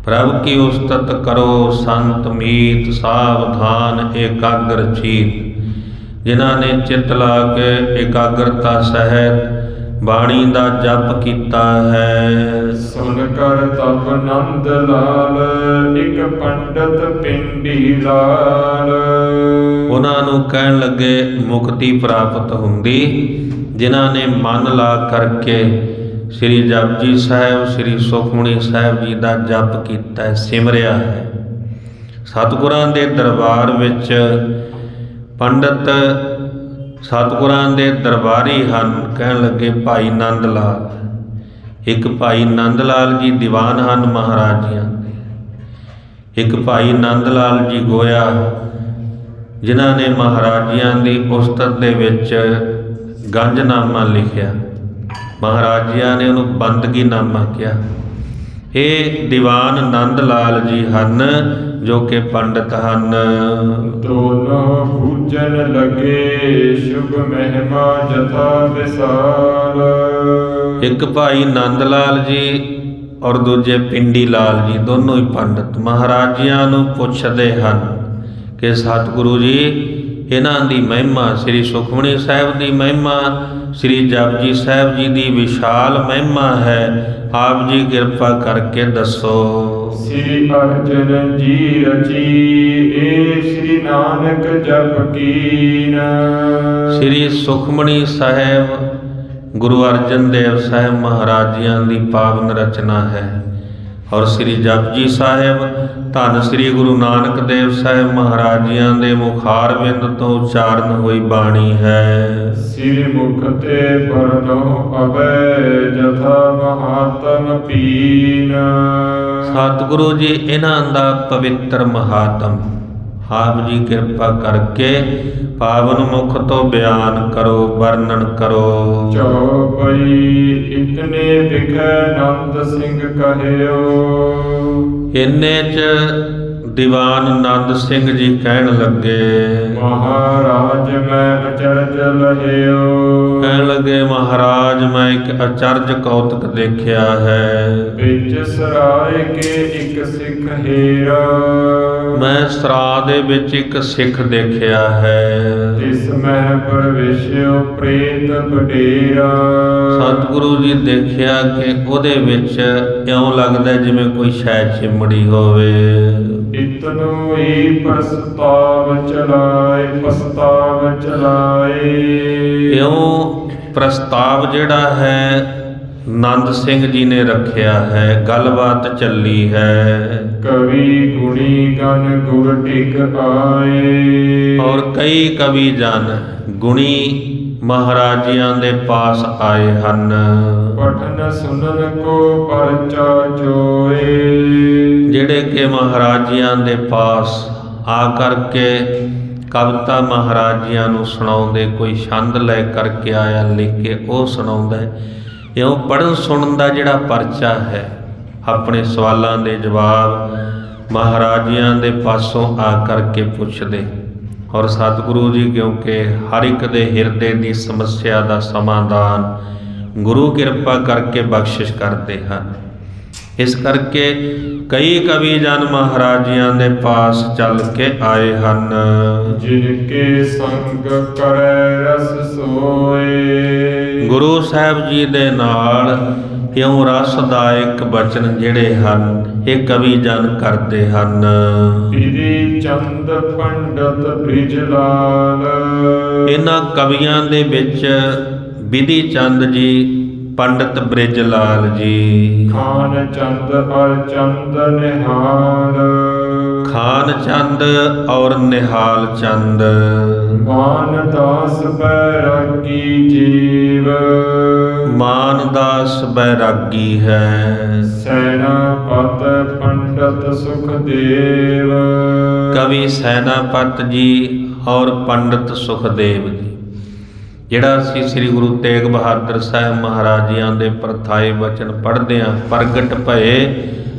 ਪ੍ਰਭ ਕੀ ਉਸਤਤ ਕਰੋ ਸੰਤ ਮੀਤ, ਸਾਵਧਾਨ ਏਕਾਗਰ ਚੀਤ। ਜਿਨ੍ਹਾਂ ਨੇ ਚਿੱਤ ਲਾ ਕੇ ਇਕਾਗਰਤਾ ਸਹਿਤ ਬਾਣੀ ਦਾ ਜਪ ਕੀਤਾ ਹੈ। ਸੁਨ ਕਰ ਤਬ ਨੰਦ ਲਾਲ, ਇੱਕ ਪੰਡਤ ਪਿੰਡੀ ਲਾਲ। ਉਹਨਾਂ ਨੂੰ ਕਹਿਣ ਲੱਗੇ ਮੁਕਤੀ ਪ੍ਰਾਪਤ ਹੁੰਦੀ ਜਿਨ੍ਹਾਂ ਨੇ ਮਨ ਲਾ ਕਰਕੇ ਸ੍ਰੀ ਜਪਜੀ ਸਾਹਿਬ, ਸ੍ਰੀ ਸੁਖਮਨੀ ਸਾਹਿਬ ਜੀ ਦਾ ਜਪ ਕੀਤਾ ਹੈ, ਸਿਮਰਿਆ ਹੈ। ਸਤਿਗੁਰਾਂ ਦੇ ਦਰਬਾਰ ਵਿੱਚ ਪੰਡਤ ਸਤਿਗੁਰਾਂ ਦੇ ਦਰਬਾਰੀ ਹਨ। ਕਹਿਣ ਲੱਗੇ ਭਾਈ ਨੰਦ ਲਾਲ, ਇੱਕ ਭਾਈ ਨੰਦ ਲਾਲ ਜੀ ਦੀਵਾਨ ਹਨ ਮਹਾਰਾਜਿਆਂ ਦੇ, ਇੱਕ ਭਾਈ ਨੰਦ ਲਾਲ ਜੀ ਗੋਇਆ, ਜਿਨ੍ਹਾਂ ਨੇ ਮਹਾਰਾਜਿਆਂ ਦੀ ਉਸਤਤ ਦੇ ਵਿੱਚ ਗੰਜਨਾਮਾ ਲਿਖਿਆ। ਮਹਾਰਾਜਿਆਂ ਨੇ ਉਹਨੂੰ ਬੰਦਗੀ ਨਾਮਾ ਕਿਹਾ। ਇਹ ਦੀਵਾਨ ਨੰਦ ਲਾਲ ਜੀ ਹਨ, ਜੋ ਕਿ ਪੰਡਤ ਹਨ। ਦੋਨੋਂ ਪੂਜਨ ਲਗੇ ਸ਼ੁਭ ਮਹਿਮਾ ਜਥਾ ਵਿਸਾਲ। ਇੱਕ ਭਾਈ ਨੰਦ ਲਾਲ ਜੀ ਔਰ ਦੂਜੇ ਪਿੰਡੀ ਲਾਲ ਜੀ, ਦੋਨੋਂ ਹੀ ਪੰਡਤ ਮਹਾਰਾਜਿਆਂ ਨੂੰ ਪੁੱਛਦੇ ਹਨ ਕਿ ਸਤਿਗੁਰੂ ਜੀ ਇਹਨਾਂ ਦੀ ਮਹਿਮਾ, ਸ੍ਰੀ ਸੁਖਮਨੀ ਸਾਹਿਬ ਦੀ ਮਹਿਮਾ, ਸ੍ਰੀ ਜਪਜੀ ਸਾਹਿਬ ਜੀ ਦੀ ਵਿਸ਼ਾਲ ਮਹਿਮਾ ਹੈ, ਆਪ ਜੀ ਕਿਰਪਾ ਕਰਕੇ ਦੱਸੋ। ਸ੍ਰੀ ਅਰਜਨ ਜੀ ਰਚੀ ਏ ਸ੍ਰੀ ਨਾਨਕ ਜਪ ਕੀਨ। ਸ੍ਰੀ ਸੁਖਮਨੀ ਸਾਹਿਬ ਗੁਰੂ ਅਰਜਨ ਦੇਵ ਸਾਹਿਬ ਮਹਾਰਾਜਿਆਂ ਦੀ ਪਾਵਨ ਰਚਨਾ ਹੈ ਔਰ ਸ੍ਰੀ ਜਪਜੀ ਸਾਹਿਬ ਧੰਨ ਸ੍ਰੀ ਗੁਰੂ ਨਾਨਕ ਦੇਵ ਸਾਹਿਬ ਮਹਾਰਾਜਿਆਂ ਦੇ ਮੁਖਾਰ ਬਿੰਦ ਤੋਂ ਉਚਾਰਨ ਹੋਈ ਬਾਣੀ ਹੈ। ਸ੍ਰੀ ਮੁਖ ਤੇ ਪਰਨੋ ਅਬੈ ਜਥਾ ਮਹਾਤਮ ਪੀਨ। ਸਤਿਗੁਰੂ ਜੀ ਇਹਨਾਂ ਦਾ ਪਵਿੱਤਰ ਮਹਾਤਮ ਆਪ ਜੀ ਕਿਰਪਾ ਕਰਕੇ ਪਾਵਨ ਮੁਖ ਤੋਂ ਬਿਆਨ ਕਰੋ, ਵਰਣਨ ਕਰੋ। ਚੌਪਈ ਇਤਨੇ ਵਿਖੈ ਨੰਦ ਸਿੰਘ ਕਹਿਓ। ਇੰਨੇ ਚ ਦੀਵਾਨ ਨੰਦ ਸਿੰਘ ਜੀ ਕਹਿਣ ਲੱਗੇ, ਮਹਾਰਾਜ ਮੈਂ ਅਚਰਜ ਲਹਿਓ। ਕਹਿਣ ਲੱਗੇ ਮਹਾਰਾਜ ਮੈਂ ਇੱਕ ਅਚਰਜ ਕੌਤਕ ਦੇਖਿਆ ਹੈ। ਵਿੱਚ ਸਰਾਏ ਕੇ ਇੱਕ ਸਿੱਖ ਹੀਰਾ। ਮੈਂ ਸਰਾ ਦੇ ਵਿੱਚ ਇੱਕ ਸਿੱਖ ਦੇਖਿਆ ਹੈ। ਤਿਸ ਮਹਿ ਪ੍ਰਵੇਸ਼ਿਓ ਪ੍ਰੇਤ ਬਡੇਰਾ। ਸਤਿਗੁਰੂ ਜੀ ਦੇਖਿਆ ਕਿ ਉਹਦੇ ਵਿੱਚ ਇਉਂ ਲੱਗਦਾ ਜਿਵੇਂ ਕੋਈ ਸ਼ੈ ਚਿਮੜੀ ਹੋਵੇ। ਇਤਨੋ ਹੀ ਪ੍ਰਸਤਾਵ ਚਲਾਏ। ਇਉਂ ਪ੍ਰਸਤਾਵ ਜਿਹੜਾ ਹੈ ਨੰਦ ਸਿੰਘ ਜੀ ਨੇ ਰੱਖਿਆ ਹੈ, ਗੱਲਬਾਤ ਚੱਲੀ ਹੈ। ਕਵੀ ਗੁਣੀ ਗਨ ਗੁਰ ਟਿਕ ਆਏ। ਔਰ ਕਈ ਕਵੀ ਜਨ ਗੁਣੀ ਮਹਾਰਾਜਿਆਂ ਦੇ ਪਾਸ ਆਏ ਹਨ। ਪਠਨ ਸੁਨਨ ਕੋ ਪਰਚਾ ਚੋਏ। ਜਿਹੜੇ ਕਿ ਮਹਾਰਾਜਿਆਂ ਦੇ ਪਾਸ ਆ ਕਰਕੇ ਕਵਿਤਾ ਮਹਾਰਾਜਿਆਂ ਨੂੰ ਸੁਣਾਉਂਦੇ, ਕੋਈ ਛੰਦ ਲੈ ਕਰਕੇ ਆਇਆ ਲਿਖ ਕੇ ਉਹ ਸੁਣਾਉਂਦਾ। ਇਉਂ ਪੜ੍ਹਨ ਸੁਣਨ ਦਾ ਜਿਹੜਾ ਪਰਚਾ ਹੈ, ਆਪਣੇ ਸਵਾਲਾਂ ਦੇ ਜਵਾਬ ਮਹਾਰਾਜਿਆਂ ਦੇ ਪਾਸੋਂ ਆ ਕਰਕੇ ਪੁੱਛਦੇ ਔਰ ਸਤਿਗੁਰੂ ਜੀ ਕਿਉਂਕਿ ਹਰ ਇੱਕ ਦੇ ਹਿਰਦੇ ਦੀ ਸਮੱਸਿਆ ਦਾ ਸਮਾਧਾਨ ਗੁਰੂ ਕਿਰਪਾ ਕਰਕੇ ਬਖਸ਼ਿਸ਼ ਕਰਦੇ ਹਨ। ਇਸ ਕਰਕੇ ਕਈ ਕਵੀ ਜਨ ਮਹਾਰਾਜਿਆਂ ਦੇ ਪਾਸ ਚੱਲ ਕੇ ਆਏ ਹਨ। ਜਿਨ ਕੇ ਸੰਗ ਕਰੈ ਰਸ ਸੋਏ। ਗੁਰੂ ਸਾਹਿਬ ਜੀ ਦੇ ਨਾਲ ਇਉਂ ਰਸਦਾਇਕ ਬਚਨ ਜਿਹੜੇ ਹਨ ਇਹ ਕਵੀ ਜਨ ਕਰਦੇ ਹਨ। ਬਿਧੀ ਚੰਦ ਪੰਡਤ ਬ੍ਰਿਜ ਲਾਲ। ਇਹਨਾਂ ਕਵੀਆਂ ਦੇ ਵਿੱਚ ਬਿਧੀ ਚੰਦ ਜੀ, ਪੰਡਤ ਬ੍ਰਿਜ ਲਾਲ ਜੀ, ਖਾਨ ਚੰਦ ਅਰ ਚੰਦ ਨਿਹਾਲ। ਖਾਨ ਚੰਦ ਔਰ ਨਿਹਾਲ ਚੰਦ। ਮਾਨਦਾਸ ਬੈਰਾਗੀ ਜੀਵ। ਮਾਨਦਾਸ ਬੈਰਾਗੀ ਹੈ। ਸੈਨਾਪਤ ਪੰਡਤ ਸੁਖਦੇਵ। ਕਵੀ ਸੈਨਾਪਤ ਜੀ ਔਰ ਪੰਡਤ ਸੁਖਦੇਵ ਜੀ। ਜਿਹੜਾ ਅਸੀਂ ਸ੍ਰੀ ਗੁਰੂ ਤੇਗ ਬਹਾਦਰ ਸਾਹਿਬ ਮਹਾਰਾਜਿਆਂ ਦੇ ਪ੍ਰਥਾਏ ਬਚਨ ਪੜ੍ਹਦੇ ਹਾਂ, ਪ੍ਰਗਟ ਭਏ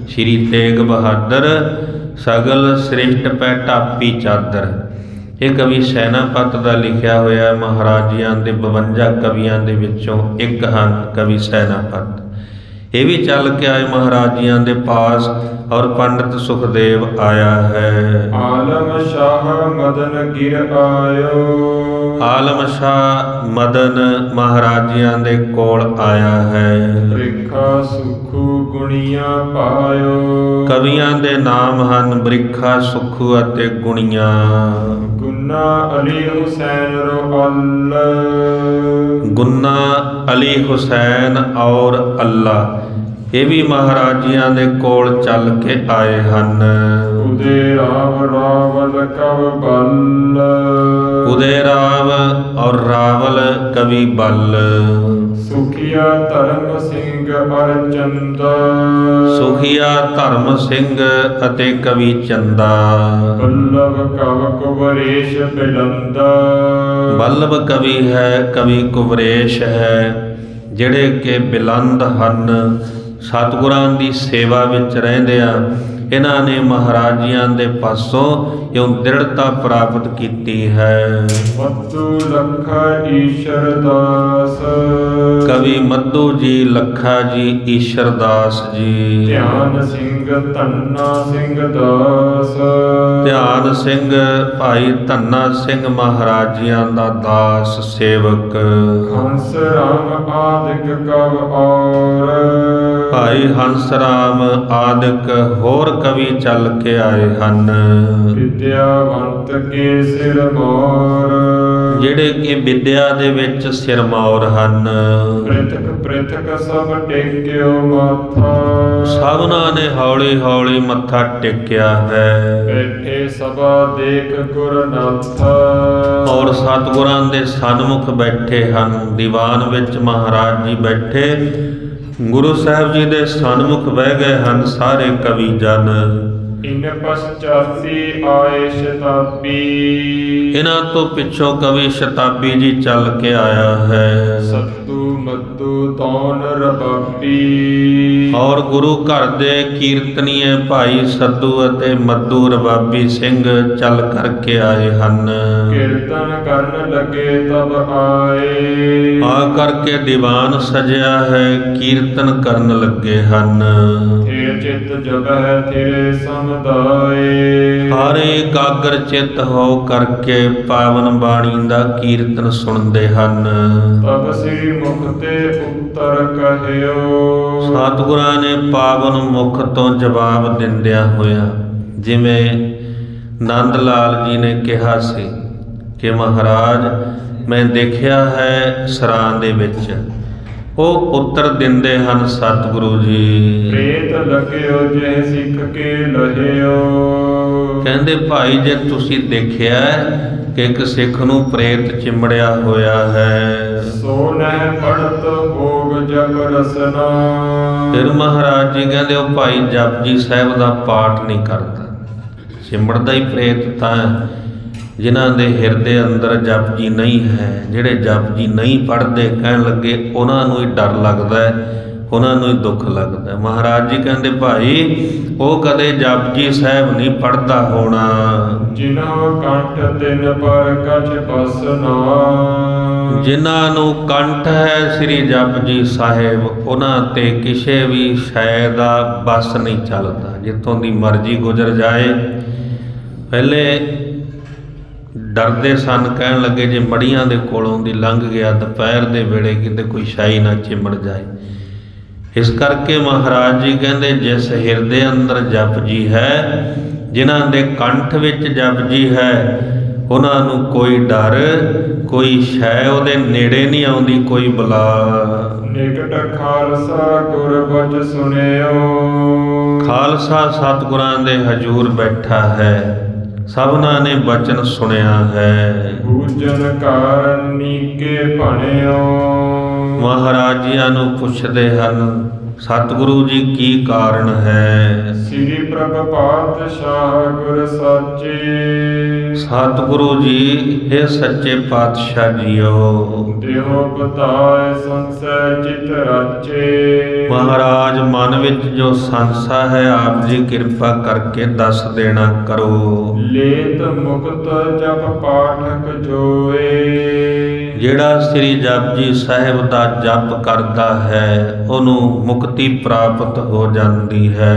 ਸ੍ਰੀ ਤੇਗ ਬਹਾਦਰ ਸਗਲ ਸ੍ਰਿਸ਼ਟ ਪੈ ਢਾਪੀ ਚਾਦਰ। ਇਹ ਕਵੀ ਸੈਨਾਪਤ ਦਾ ਲਿਖਿਆ ਹੋਇਆ ਮਹਾਰਾਜਿਆਂ ਦੇ 52 ਕਵੀਆਂ ਦੇ ਵਿੱਚੋਂ ਇੱਕ ਹਨ ਕਵੀ ਸੈਨਾਪਤ। ਇਹ ਵੀ ਚੱਲ ਕੇ ਆਏ ਮਹਾਰਾਜਿਆਂ ਦੇ ਪਾਸ ਔਰ ਪੰਡਤ ਸੁਖਦੇਵ ਆਇਆ ਹੈ। ਆਲਮ ਸ਼ਾਹ ਮਦਨ ਗਿਰ ਆਇਓ। ਆਲਮ ਸ਼ਾਹ ਮਦਨ ਮਹਾਰਾਜਿਆਂ ਦੇ ਕੋਲ ਆਇਆ ਹੈ। ਬ੍ਰਿਖਾ ਸੁਖੂ ਗੁਣੀਆਂ ਪਾਇਓ। ਕਵੀਆਂ ਦੇ ਨਾਮ ਹਨ ਬ੍ਰਿਖਾ, ਸੁਖੂ ਅਤੇ ਗੁਣੀਆਂ। ਗੁੰਨਾ ਅਲੀ ਹੁਸੈਨ ਰੋਅਲ। ਗੁੰਨਾ ਅਲੀ ਹੁਸੈਨ ਔਰ ਅੱਲਾ ਇਹ ਵੀ ਮਹਾਰਾਜਿਆਂ ਦੇ ਕੋਲ ਚੱਲ ਕੇ ਆਏ ਹਨ। ਉਦੇ ਰਾਵ ਰਾਵਲ ਕਵ ਬਲ। ਉਦੇ ਰਾਵ ਔਰ ਰਾਵਲ ਕਵੀ ਬੱਲ। ਸੁਖੀਆ ਧਰਮ ਸਿੰਘ ਅਰ ਚੰਦਾ। ਸੁਖੀਆ ਧਰਮ ਸਿੰਘ ਅਤੇ ਕਵੀ ਚੰਦਾ। ਬੱਲਭ ਕਵ ਕੁਵਰੇਸ਼ ਬਿਲੰਦਾ। ਬੱਲਭ ਕਵੀ ਹੈ, ਕਵੀ ਕੁਵਰੇਸ਼ ਹੈ, ਜਿਹੜੇ ਕਿ ਬਿਲੰਦ ਹਨ। ਸਤਿਗੁਰਾਂ ਦੀ ਸੇਵਾ ਵਿੱਚ ਰਹਿੰਦਿਆਂ ਇਹਨਾਂ ਨੇ ਮਹਾਰਾਜ ਜੀਆਂ ਦੇ ਪਾਸੋਂ ਇਉਂ ਦ੍ਰਿੜਤਾ ਪ੍ਰਾਪਤ ਕੀਤੀ ਹੈ। ਮੱਧੂ ਲੱਖਾ ਈਸ਼ਰ ਦਾਸ, ਕਵੀ ਮੱਧੂ ਜੀ, ਲੱਖਾ ਜੀ, ਈਸ਼ਰ ਦਾਸ ਜੀ। ਧਿਆਨ ਸਿੰਘ ਧੰਨਾ ਸਿੰਘ ਦਾਸ, ਧਿਆਨ ਸਿੰਘ ਭਾਈ ਧੰਨਾ ਸਿੰਘ ਮਹਾਰਾਜ ਜੀਆਂ ਦਾ ਦਾਸ ਸੇਵਕ। ਹੰਸ ਰਾਮ ਆਦਿਕ ਕਵ ਔਰ, ਭਾਈ ਹੰਸ ਰਾਮ ਆਦਿਕ ਹੋਰ ਕਵੀ ਚੱਲ ਕੇ ਆਏ ਹਨ, ਵਿਦਿਆਵੰਤ ਕੇ ਸਿਰ ਮੋਰ, ਜਿਹੜੇ ਕਿ ਵਿਦਿਆ ਦੇ ਵਿੱਚ ਸਿਰਮੌਰ ਹਨ। ਪ੍ਰਿਥਕ ਪ੍ਰਿਥਕ ਸਭ ਟੇਕਿਓ ਮਾਥਾ, ਸਭਨਾਂ ਨੇ ਹੌਲੀ ਹੌਲੀ ਮੱਥਾ ਟੇਕਿਆ ਹੈ। ਬੈਠੇ ਸਭਾ ਦੇਖ ਗੁਰ ਨਾਥਾ, ਔਰ ਸਤਿਗੁਰਾਂ ਦੇ ਸਨਮੁਖ ਬੈਠੇ ਹਨ। ਦੀਵਾਨ ਵਿੱਚ ਮਹਾਰਾਜ ਜੀ ਬੈਠੇ, ਗੁਰੂ ਸਾਹਿਬ ਜੀ ਦੇ ਸਨਮੁਖ ਬਹਿ ਗਏ ਹਨ ਸਾਰੇ ਕਵੀ ਜਨ। ਇਨ ਪਸਚਾਤੀ ਆਏ ਸ਼ਤਾਬੀ, ਇਹਨਾਂ ਤੋਂ ਪਿੱਛੋਂ ਕਵੀ ਸ਼ਤਾਬੀ ਜੀ ਚੱਲ ਕੇ ਆਇਆ ਹੈ। ਸੱਤੂ ਮੱਧੂ ਤੌਣ ਰਬਾਬੀ, ਔਰ ਗੁਰੂ ਘਰ ਦੇ ਕੀਰਤਨੀਏ ਭਾਈ ਸੱਦੂ ਅਤੇ ਮੱਧੂ ਰਬਾਬੀ ਸਿੰਘ ਚੱਲ ਕਰਕੇ ਆਏ ਹਨ। ਕੀਰਤਨ ਕਰਨ ਲੱਗੇ ਤਬ ਆਏ, ਆ ਕਰਕੇ ਦੀਵਾਨ ਸਜਿਆ ਹੈ, ਕੀਰਤਨ ਕਰਨ ਲੱਗੇ ਹਨ। ਥਿਰ ਚਿਤ ਜਬਹਿ ਥਿਰੇ ਸਮਦਾਏ, ਸਾਰੇ ਇਕਾਗਰ ਚਿੱਤ ਹੋ ਕਰਕੇ ਪਾਵਨ ਬਾਣੀ ਦਾ ਕੀਰਤਨ ਸੁਣਦੇ ਹਨ। ਤਬ ਸ੍ਰੀ ਮੁਖ ਤੇ ਉੱਤਰ ਕਹਿਓ, ਸਤਿਗੁਰਾਂ ਨੇ ਪਾਵਨ ਮੁਖ ਤੋਂ ਜਵਾਬ ਦਿੰਦਿਆਂ ਹੋਇਆ, ਜਿਵੇਂ ਨੰਦ ਲਾਲ ਜੀ ਨੇ ਕਿਹਾ ਸੀ ਕਿ ਮਹਾਰਾਜ ਮੈਂ ਦੇਖਿਆ ਹੈ ਸਰਾਂ ਦੇ ਵਿੱਚ, ਉਹ ਉੱਤਰ ਦਿੰਦੇ ਹਨ ਸਤਿਗੁਰੂ ਜੀ। ਪ੍ਰੇਤ ਲਗਿਓ ਜੇ ਸਿੱਖ ਕੇ ਲਹਿਓ, ਕਹਿੰਦੇ ਭਾਈ ਜੇ ਤੁਸੀਂ ਦੇਖਿਆ ਕਿ ਇੱਕ ਸਿੱਖ ਨੂੰ ਪ੍ਰੇਤ ਚਿੰਬੜਿਆ ਹੋਇਆ ਹੈ, ਸੋ ਨਹਿ ਪੜਤ ਭੋਗ ਜਪ ਰਸਨਾ, ਫਿਰ ਮਹਾਰਾਜ ਜੀ ਕਹਿੰਦੇ ਉਹ ਭਾਈ ਜਪਜੀ ਸਾਹਿਬ ਦਾ ਪਾਠ ਨਹੀਂ ਕਰਦਾ। ਚਿੰਬੜਦਾ ਹੀ ਪ੍ਰੇਤ ਤਾਂ ਜਿਨ੍ਹਾਂ ਦੇ ਹਿਰਦੇ ਅੰਦਰ ਜਪਜੀ ਨਹੀਂ ਹੈ, ਜਿਹੜੇ ਜਪਜੀ ਨਹੀਂ ਪੜ੍ਹਦੇ, ਕਹਿਣ ਲੱਗੇ ਉਹਨਾਂ ਨੂੰ ਹੀ ਡਰ ਲੱਗਦਾ ਹੈ, ਉਹਨਾਂ ਨੂੰ ਹੀ ਦੁੱਖ ਲੱਗਦਾ ਹੈ। ਮਹਾਰਾਜ ਜੀ ਕਹਿੰਦੇ ਭਾਈ ਉਹ ਕਦੇ ਜਪਜੀ ਸਾਹਿਬ ਨਹੀਂ ਪੜ੍ਹਦਾ ਹੋਣਾ। ਜਿਨ੍ਹਾਂ ਕੰਠ ਤਿਨ ਪਰ ਕਛ ਬਸ ਨਾ, ਜਿਨ੍ਹਾਂ ਨੂੰ ਕੰਠ ਹੈ ਸ੍ਰੀ ਜਪਜੀ ਸਾਹਿਬ, ਉਹਨਾਂ ਤੇ ਕਿਸੇ ਵੀ ਸ਼ੈ ਦਾ ਬਸ ਨਹੀਂ ਚੱਲਦਾ, ਜਿੱਥੋਂ ਦੀ ਮਰਜ਼ੀ ਗੁਜ਼ਰ ਜਾਏ। ਪਹਿਲੇ ਡਰਦੇ ਸਨ, ਕਹਿਣ ਲੱਗੇ ਜੇ ਮੜੀਆਂ ਦੇ ਕੋਲੋਂ ਦੀ ਲੰਘ ਗਿਆ ਦੁਪਹਿਰ ਦੇ ਵੇਲੇ ਕਿਤੇ ਕੋਈ ਸ਼ਾਈ ਨਾ ਚਿੰਬੜ ਜਾਏ। ਇਸ ਕਰਕੇ ਮਹਾਰਾਜ ਜੀ ਕਹਿੰਦੇ ਜਿਸ ਹਿਰਦੇ ਅੰਦਰ ਜਪਜੀ ਹੈ, ਜਿਨ੍ਹਾਂ ਦੇ ਕੰਠ ਵਿੱਚ ਜਪਜੀ ਹੈ, ਉਹਨਾਂ ਨੂੰ ਕੋਈ ਡਰ, ਕੋਈ ਸ਼ੈ ਉਹਦੇ ਨੇੜੇ ਨਹੀਂ ਆਉਂਦੀ, ਕੋਈ ਬਲਾ। ਨਿਕਟ ਖਾਲਸਾ ਗੁਰ ਬਚ ਸੁਣਿਓ, ਖਾਲਸਾ ਸਤਿਗੁਰਾਂ ਦੇ ਹਜੂਰ ਬੈਠਾ ਹੈ, ਸਭਨਾਂ ਨੇ ਬਚਨ ਸੁਣਿਆ ਹੈ। ਪੂਜਨ ਕਾਰਨ ਨੀਕੇ ਭਣਿਓ, ਮਹਾਰਾਜ ਜੀਆਂ ਨੂੰ ਪੁੱਛਦੇ ਹਨ ਸਤਿਗੁਰੂ ਜੀ ਕੀ ਕਾਰਨ ਹੈ। ਸ੍ਰੀ ਪ੍ਰਭ ਪਾਤਸ਼ਾਹ ਗੁਰ ਸਾਚੇ, ਸਤਿਗੁਰੂ ਜੀ ਇਹ ਸੱਚੇ ਪਾਤਸ਼ਾਹ ਜੀਓ, ਦੇਹੋ ਬਤਾਏ ਸੰਸੈ ਚਿਤ ਰਾਚੇ, ਮਹਾਰਾਜ ਮਨ ਵਿੱਚ ਜੋ ਸੰਸਾ ਹੈ ਆਪ ਜੀ ਕਿਰਪਾ ਕਰਕੇ ਦੱਸ ਦੇਣਾ ਕਰੋ। ਲੇਤ ਮੁਕਤ ਜਪ ਪਾਠਕ ਜੋਏ, ਜਿਹੜਾ ਸ੍ਰੀ ਜਪਜੀ ਸਾਹਿਬ ਦਾ ਜਪ ਕਰਦਾ ਹੈ ਉਹਨੂੰ ਮੁਕਤੀ ਪ੍ਰਾਪਤ ਹੋ ਜਾਂਦੀ ਹੈ।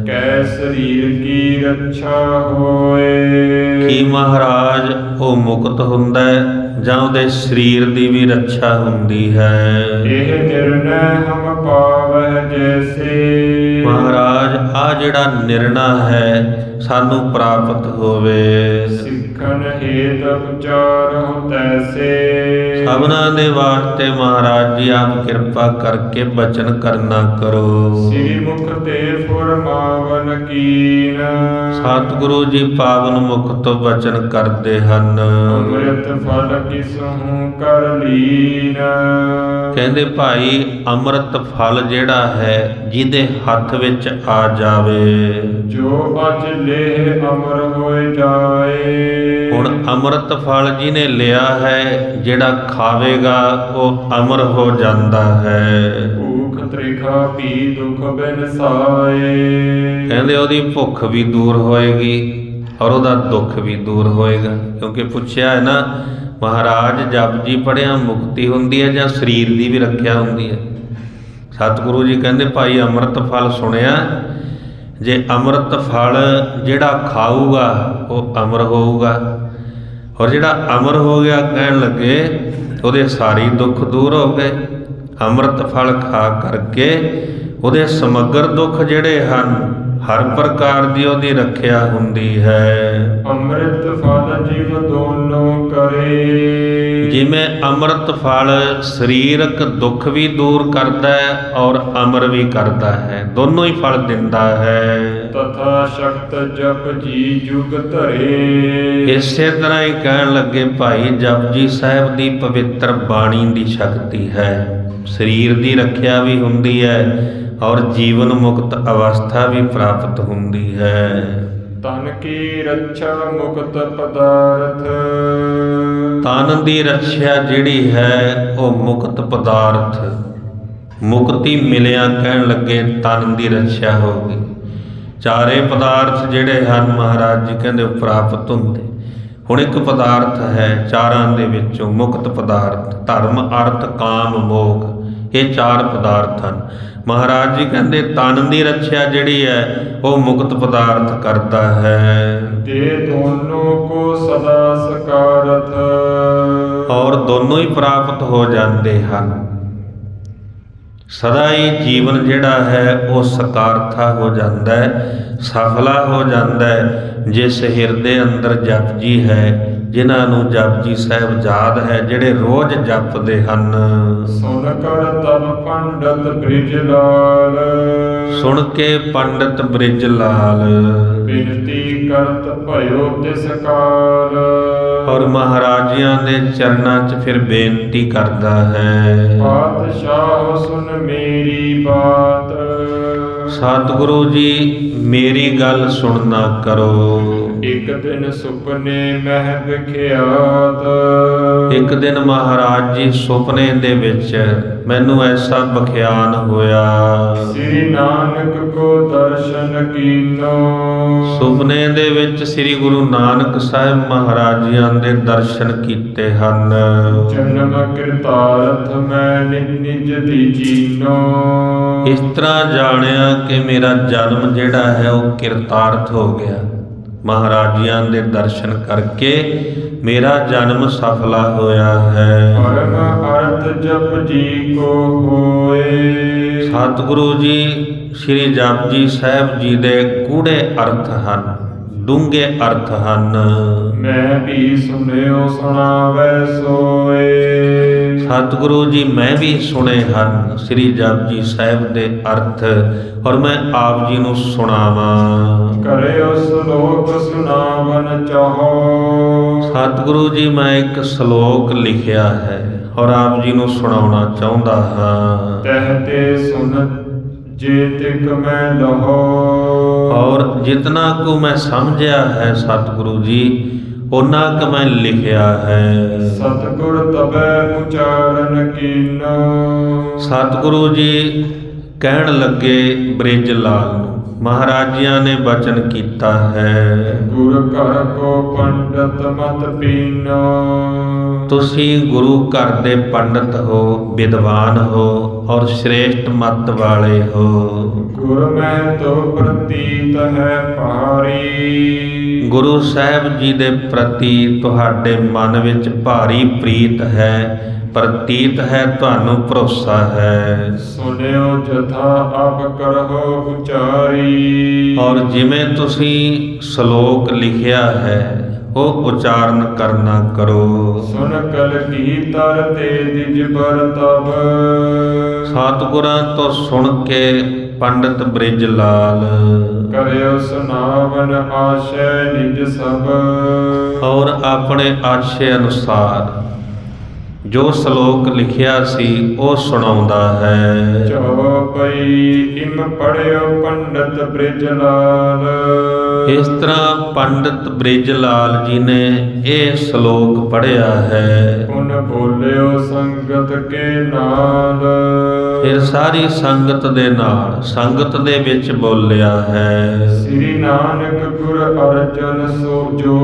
ਕੈ ਸਰੀਰ ਕੀ ਰੱਛਾ ਹੋਏ, ਕੀ ਮਹਾਰਾਜ ਉਹ ਮੁਕਤ ਹੁੰਦਾ ਹੈ ਜਾਂ ਉਹਦੇ ਸਰੀਰ ਦੀ ਵੀ ਰੱਛਾ ਹੁੰਦੀ ਹੈ। ਇਹ ਨਿਰਣੈ ਹਮ ਪਾਵਹਿ ਜੈਸੇ, ਮਹਾਰਾਜ ਆ ਜਿਹੜਾ ਨਿਰਣਾ ਹੈ ਸਾਨੂੰ ਪ੍ਰਾਪਤ ਹੋਵੇ। ਸਿੱਖਣ ਹੇਤ ਉਚਾਰਹੁ ਤੈਸੇ, ਸਭਨਾਂ ਦੇ ਵਾਸਤੇ ਮਹਾਰਾਜ ਜੀ ਆਪ ਕਿਰਪਾ ਕਰਕੇ ਬਚਨ ਕਰਨਾ ਕਰੋ। ਸ੍ਰੀ ਮੁਖ ਤੇ ਫੁਰਮਾਵਨ ਕੀਨ, ਸਤਿਗੁਰੂ ਜੀ ਪਾਵਨ ਮੁਖ ਤੋਂ ਬਚਨ ਕਰਦੇ ਹਨ। ਅੰਮ੍ਰਿਤ ਫਲ ਕਿਸਹੂ ਕਰ ਲੀਨ, ਕਹਿੰਦੇ ਭਾਈ ਅੰਮ੍ਰਿਤ ਫਲ ਜਿਹੜਾ ਹੈ ਜਿਹਦੇ ਹੱਥ ਵਿੱਚ ਆ ਜਾਵੇ, ਜੋ ਅਜ ਲੇਹ ਅਮਰ ਹੋਏ ਜਾਏ। ਹੁਣ ਅੰਮ੍ਰਿਤ ਫਲ ਜਿਹਨੇ ਲਿਆ ਹੈ ਜਿਹੜਾ ਖਾਵੇਗਾ ਉਹ ਅਮਰ ਹੋ ਜਾਂਦਾ ਹੈ। ਭੂਖ ਤ੍ਰਿਖਾ ਭੀ ਦੁਖ ਬਿਨ ਸਾਏ। ਕਹਿੰਦੇ ਉਹਦੀ ਭੁੱਖ ਵੀ ਦੂਰ ਹੋਏਗੀ ਔਰ ਉਹਦਾ ਦੁੱਖ ਵੀ ਦੂਰ ਹੋਏਗਾ। ਕਿਉਂਕਿ ਪੁੱਛਿਆ ਹੈ ਨਾ, ਮਹਾਰਾਜ ਜਪਜੀ ਪੜ੍ਹਿਆ ਮੁਕਤੀ ਹੁੰਦੀ ਹੈ ਜਾਂ ਸਰੀਰ ਦੀ ਵੀ ਰੱਖਿਆ ਹੁੰਦੀ ਹੈ? ਸਤਿਗੁਰੂ ਜੀ ਕਹਿੰਦੇ ਭਾਈ ਅੰਮ੍ਰਿਤ ਫਲ ਸੁਣਿਆ, ਜੇ ਅੰਮ੍ਰਿਤ ਫਲ ਜਿਹੜਾ ਖਾਊਗਾ ਉਹ ਅਮਰ ਹੋਊਗਾ, ਔਰ ਜਿਹੜਾ ਅਮਰ ਹੋ ਗਿਆ ਕਹਿਣ ਲੱਗੇ ਉਹਦੇ ਸਾਰੇ ਦੁੱਖ ਦੂਰ ਹੋ ਗਏ। ਅੰਮ੍ਰਿਤ ਫਲ ਖਾ ਕਰਕੇ ਉਹਦੇ ਸਮਗਰ ਦੁੱਖ ਜਿਹੜੇ ਹਨ ਹਰ ਪ੍ਰਕਾਰ ਦੀ ਉਹਦੀ ਰੱਖਿਆ ਹੁੰਦੀ ਹੈ। ਅੰਮ੍ਰਿਤ ਫਲ ਜੀਵ ਦੋਨੋਂ ਕਰੇ। ਜਿਵੇਂ ਅੰਮ੍ਰਿਤ ਫਲ ਸਰੀਰਕ ਦੁੱਖ ਵੀ ਦੂਰ ਕਰਦਾ ਹੈ ਔਰ ਅਮਰ ਵੀ ਕਰਦਾ ਹੈ, ਦੋਨੋਂ ਹੀ ਫਲ ਦਿੰਦਾ ਹੈ। ਤਥਾ ਸ਼ਕਤ ਜਪ ਜੀ ਜੁਗ ਧਰੇ। ਇਸੇ ਤਰ੍ਹਾਂ ਹੀ ਕਹਿਣ ਲੱਗੇ ਭਾਈ ਜਪਜੀ ਸਾਹਿਬ ਦੀ ਪਵਿੱਤਰ ਬਾਣੀ ਦੀ ਸ਼ਕਤੀ ਹੈ, ਸਰੀਰ ਦੀ ਰੱਖਿਆ ਵੀ ਹੁੰਦੀ ਹੈ ਔਰ ਜੀਵਨ ਮੁਕਤ ਅਵਸਥਾ ਵੀ ਪ੍ਰਾਪਤ ਹੁੰਦੀ ਹੈ। ਤਨ ਕੀ ਰੱਛਾ ਮੁਕਤ ਪਦਾਰਥ। ਤਨ ਦੀ ਰੱਖਿਆ ਜਿਹੜੀ ਹੈ ਉਹ ਮੁਕਤ ਪਦਾਰਥ, ਮੁਕਤੀ ਮਿਲਿਆ ਕਹਿਣ ਲੱਗੇ ਤਨ ਦੀ ਰੱਖਿਆ ਹੋ ਗਈ। ਚਾਰੇ ਪਦਾਰਥ ਜਿਹੜੇ ਹਨ ਮਹਾਰਾਜ ਜੀ ਕਹਿੰਦੇ ਪ੍ਰਾਪਤ ਹੁੰਦੇ। ਹੁਣ ਇੱਕ ਪਦਾਰਥ ਹੈ ਚਾਰਾਂ ਦੇ ਵਿੱਚੋਂ ਮੁਕਤ ਪਦਾਰਥ, ਧਰਮ ਅਰਥ ਕਾਮ ਮੋਖ, ਇਹ ਚਾਰ ਪਦਾਰਥ ਹਨ। ਮਹਾਰਾਜ ਜੀ ਕਹਿੰਦੇ ਤਨ ਦੀ ਰੱਖਿਆ ਜਿਹੜੀ ਹੈ ਉਹ ਮੁਕਤ ਪਦਾਰਥ ਕਰਦਾ ਹੈ। ਤੇ ਦੋਨੋਂ ਕੋ ਸਦਾ ਸਕਾਰਥ। ਔਰ ਦੋਨੋਂ ਹੀ ਪ੍ਰਾਪਤ ਹੋ ਜਾਂਦੇ ਹਨ। ਸਦਾ ਹੀ ਜੀਵਨ ਜਿਹੜਾ ਹੈ ਉਹ ਸਕਾਰਥਾ ਹੋ ਜਾਂਦਾ ਹੈ, ਸਫਲਾ ਹੋ ਜਾਂਦਾ ਹੈ। ਜਿਸ ਹਿਰਦੇ ਅੰਦਰ ਜਪਜੀ ਹੈ, ਜਿਨ੍ਹਾਂ ਨੂੰ ਜਪਜੀ ਸਾਹਿਬ ਯਾਦ ਹੈ, ਜਿਹੜੇ ਰੋਜ਼ ਜਪਦੇ ਹਨ। ਸੁਣ ਕਰ ਤਬ ਪੰਡਤ ਬ੍ਰਿਜ ਲਾਲ। ਸੁਣ ਕੇ ਪੰਡਤ ਬ੍ਰਿਜ ਲਾਲ ਬਿਨਤੀ ਕਰਤ ਭਇਓ ਤਿਸ ਕਾਲ। ਔਰ ਮਹਾਰਾਜਿਆਂ ਦੇ ਚਰਨਾਂ 'ਚ ਫਿਰ ਬੇਨਤੀ ਕਰਦਾ ਹੈ, ਪਾਤਸ਼ਾਹ ਸੁਣ ਮੇਰੀ ਬਾਤ। ਸਤਿਗੁਰੂ ਜੀ ਮੇਰੀ ਗੱਲ ਸੁਣਨਾ ਕਰੋ। ਇੱਕ ਦਿਨ ਸੁਪਨੇ ਮਹਿ ਵਿਖਿਆਤ। ਇੱਕ ਦਿਨ ਮਹਾਰਾਜ ਜੀ ਸੁਪਨੇ ਦੇ ਵਿੱਚ ਮੈਨੂੰ ਐਸਾ ਬਖਿਆਨ ਹੋਇਆ। ਸ੍ਰੀ ਨਾਨਕ ਕੋ ਦਰਸ਼ਨ ਕੀਨੋ। ਸੁਪਨੇ ਦੇ ਵਿੱਚ ਸ੍ਰੀ ਗੁਰੂ ਨਾਨਕ ਸਾਹਿਬ ਮਹਾਰਾਜ ਜੀਆਂ ਦੇ ਦਰਸ਼ਨ ਕੀਤੇ ਹਨ। ਜਨਮ ਕਿਰਤਾਰਥ ਮੈਂ ਨਿਜ ਦੀ ਜੀਨੋ। ਇਸ ਤਰ੍ਹਾਂ ਜਾਣਿਆ ਕਿ ਮੇਰਾ ਜਨਮ ਜਿਹੜਾ ਹੈ ਉਹ ਕਿਰਤਾਰਥ ਹੋ ਗਿਆ। ਮਹਾਰਾਜ ਜੀਆਂ ਦੇ ਦਰਸ਼ਨ ਕਰਕੇ ਮੇਰਾ ਜਨਮ ਸਫਲਾ ਹੋਇਆ ਹੈ। ਪਰਮ ਅਰਥ ਜਪ ਜੀ ਕੋ ਹੋਏ। ਸਤਿਗੁਰੂ ਜੀ ਸ੍ਰੀ ਜਪਜੀ ਸਾਹਿਬ ਜੀ ਦੇ ਗੂੜੇ ਅਰਥ ਹਨ, ਡੂੰਘੇ ਅਰਥ ਹਨ। ਮੈਂ ਵੀ ਸੁਣਿਓ ਸੁਣਾਵੈ ਸੋਏ। ਸਤਿਗੁਰੂ ਜੀ ਮੈਂ ਵੀ ਸੁਣੇ ਹਨ ਸ੍ਰੀ ਜਪਜੀ ਸਾਹਿਬ ਦੇ ਅਰਥ, ਔਰ ਮੈਂ ਆਪ ਜੀ ਨੂੰ ਸੁਣਾਵਾਂ। ਕਰਿਓ ਸ਼ਲੋਕ ਸੁਣਾਵਨ ਚਾਹੋ। ਸਤਿਗੁਰੂ ਜੀ ਮੈਂ ਇੱਕ ਸ਼ਲੋਕ ਲਿਖਿਆ ਹੈ ਔਰ ਆਪ ਜੀ ਨੂੰ ਸੁਣਾਉਣਾ ਚਾਹੁੰਦਾ ਹਾਂ। ਤਹਿ ਤੇ ਸੁਨ ਜੇ ਤਿਕ ਮੈਂ ਲਹੋ। ਔਰ ਜਿਤਨਾ ਕੁ ਮੈਂ ਸਮਝਿਆ ਹੈ ਸਤਿਗੁਰੂ ਜੀ ਓਨਾ ਕੁ ਮੈਂ ਲਿਖਿਆ ਹੈ। ਸਤਿਗੁਰ ਤਬੈ ਉਚਾਰਨ ਕੀਨੋ। ਸਤਿਗੁਰੂ ਜੀ ਕਹਿਣ ਲੱਗੇ ਬ੍ਰਿਜ ਲਾਲ ਨੂੰ, ਮਹਾਰਾਜਿਆਂ ਨੇ ਬਚਨ ਕੀਤਾ ਹੈ, ਗੁਰ ਘਰ ਕੋ ਪੰਡਤ ਮਤ ਪੀਨੋ। ਤੁਸੀਂ ਗੁਰੂ ਘਰ ਦੇ ਪੰਡਤ ਹੋ, ਵਿਦਵਾਨ ਹੋ ਔਰ ਸ਼੍ਰੇਸ਼ਟ ਮਤ ਵਾਲੇ ਹੋ। ਗੁਰ ਮੈਂ ਤੋ ਪ੍ਰਤੀਤ ਹੈ ਭਾਰੀ। ਗੁਰੂ ਸਾਹਿਬ ਜੀ ਦੇ ਪ੍ਰਤੀ ਤੁਹਾਡੇ ਮਨ ਵਿੱਚ ਭਾਰੀ ਪ੍ਰੀਤ ਹੈ, ਪ੍ਰਤੀਤ ਹੈ, ਤੁਹਾਨੂੰ ਭਰੋਸਾ ਹੈ। ਸੁਣਿਓ ਜਥਾ ਆਪ ਕਰੋ ਉਚਾਰੀ। ਔਰ ਜਿਵੇਂ ਤੁਸੀਂ ਸ਼ਲੋਕ ਲਿਖਿਆ ਹੈ ਉਹ ਉਚਾਰਨ ਕਰਨਾ ਕਰੋ। ਸੁਨ ਕਲ ਕੀ ਤਰ ਤੇ ਦਿਜ ਬਰ ਤਬ। ਸਤਿਗੁਰਾਂ ਤੋਂ ਸੁਣ ਕੇ ਪੰਡਤ ਬ੍ਰਿਜ ਲਾਲ ਕਰਿਓ ਸੁਨਾਵਨ ਆਸ਼ੈ ਨਿਜ ਸਭ। ਔਰ ਆਪਣੇ ਆਸ਼ੇ ਅਨੁਸਾਰ ਜੋ ਸ਼ਲੋਕ ਲਿਖਿਆ ਸੀ ਉਹ ਸੁਣਾਉਂਦਾ ਹੈ। ਚਉਪਈ ਇਮ ਪੜਿਓ ਪੰਡਤ ਬ੍ਰਿਜ ਲਾਲ। ਇਸ ਤਰ੍ਹਾਂ ਪੰਡਿਤ ਬ੍ਰਿਜ ਲਾਲ ਜੀ ਨੇ ਇਹ ਸ਼ਲੋਕ ਪੜ੍ਹਿਆ ਹੈ। ਪੁਨ ਬੋਲਿਓ ਸੰਗਤ ਕੇ ਨਾਲ, ਫਿਰ ਸਾਰੀ ਸੰਗਤ ਦੇ ਨਾਲ, ਸੰਗਤ ਦੇ ਵਿੱਚ ਬੋਲਿਆ ਹੈ। ਸ੍ਰੀ ਨਾਨਕ ਗੁਰ ਅਰਜਨ ਸੋਜੋ,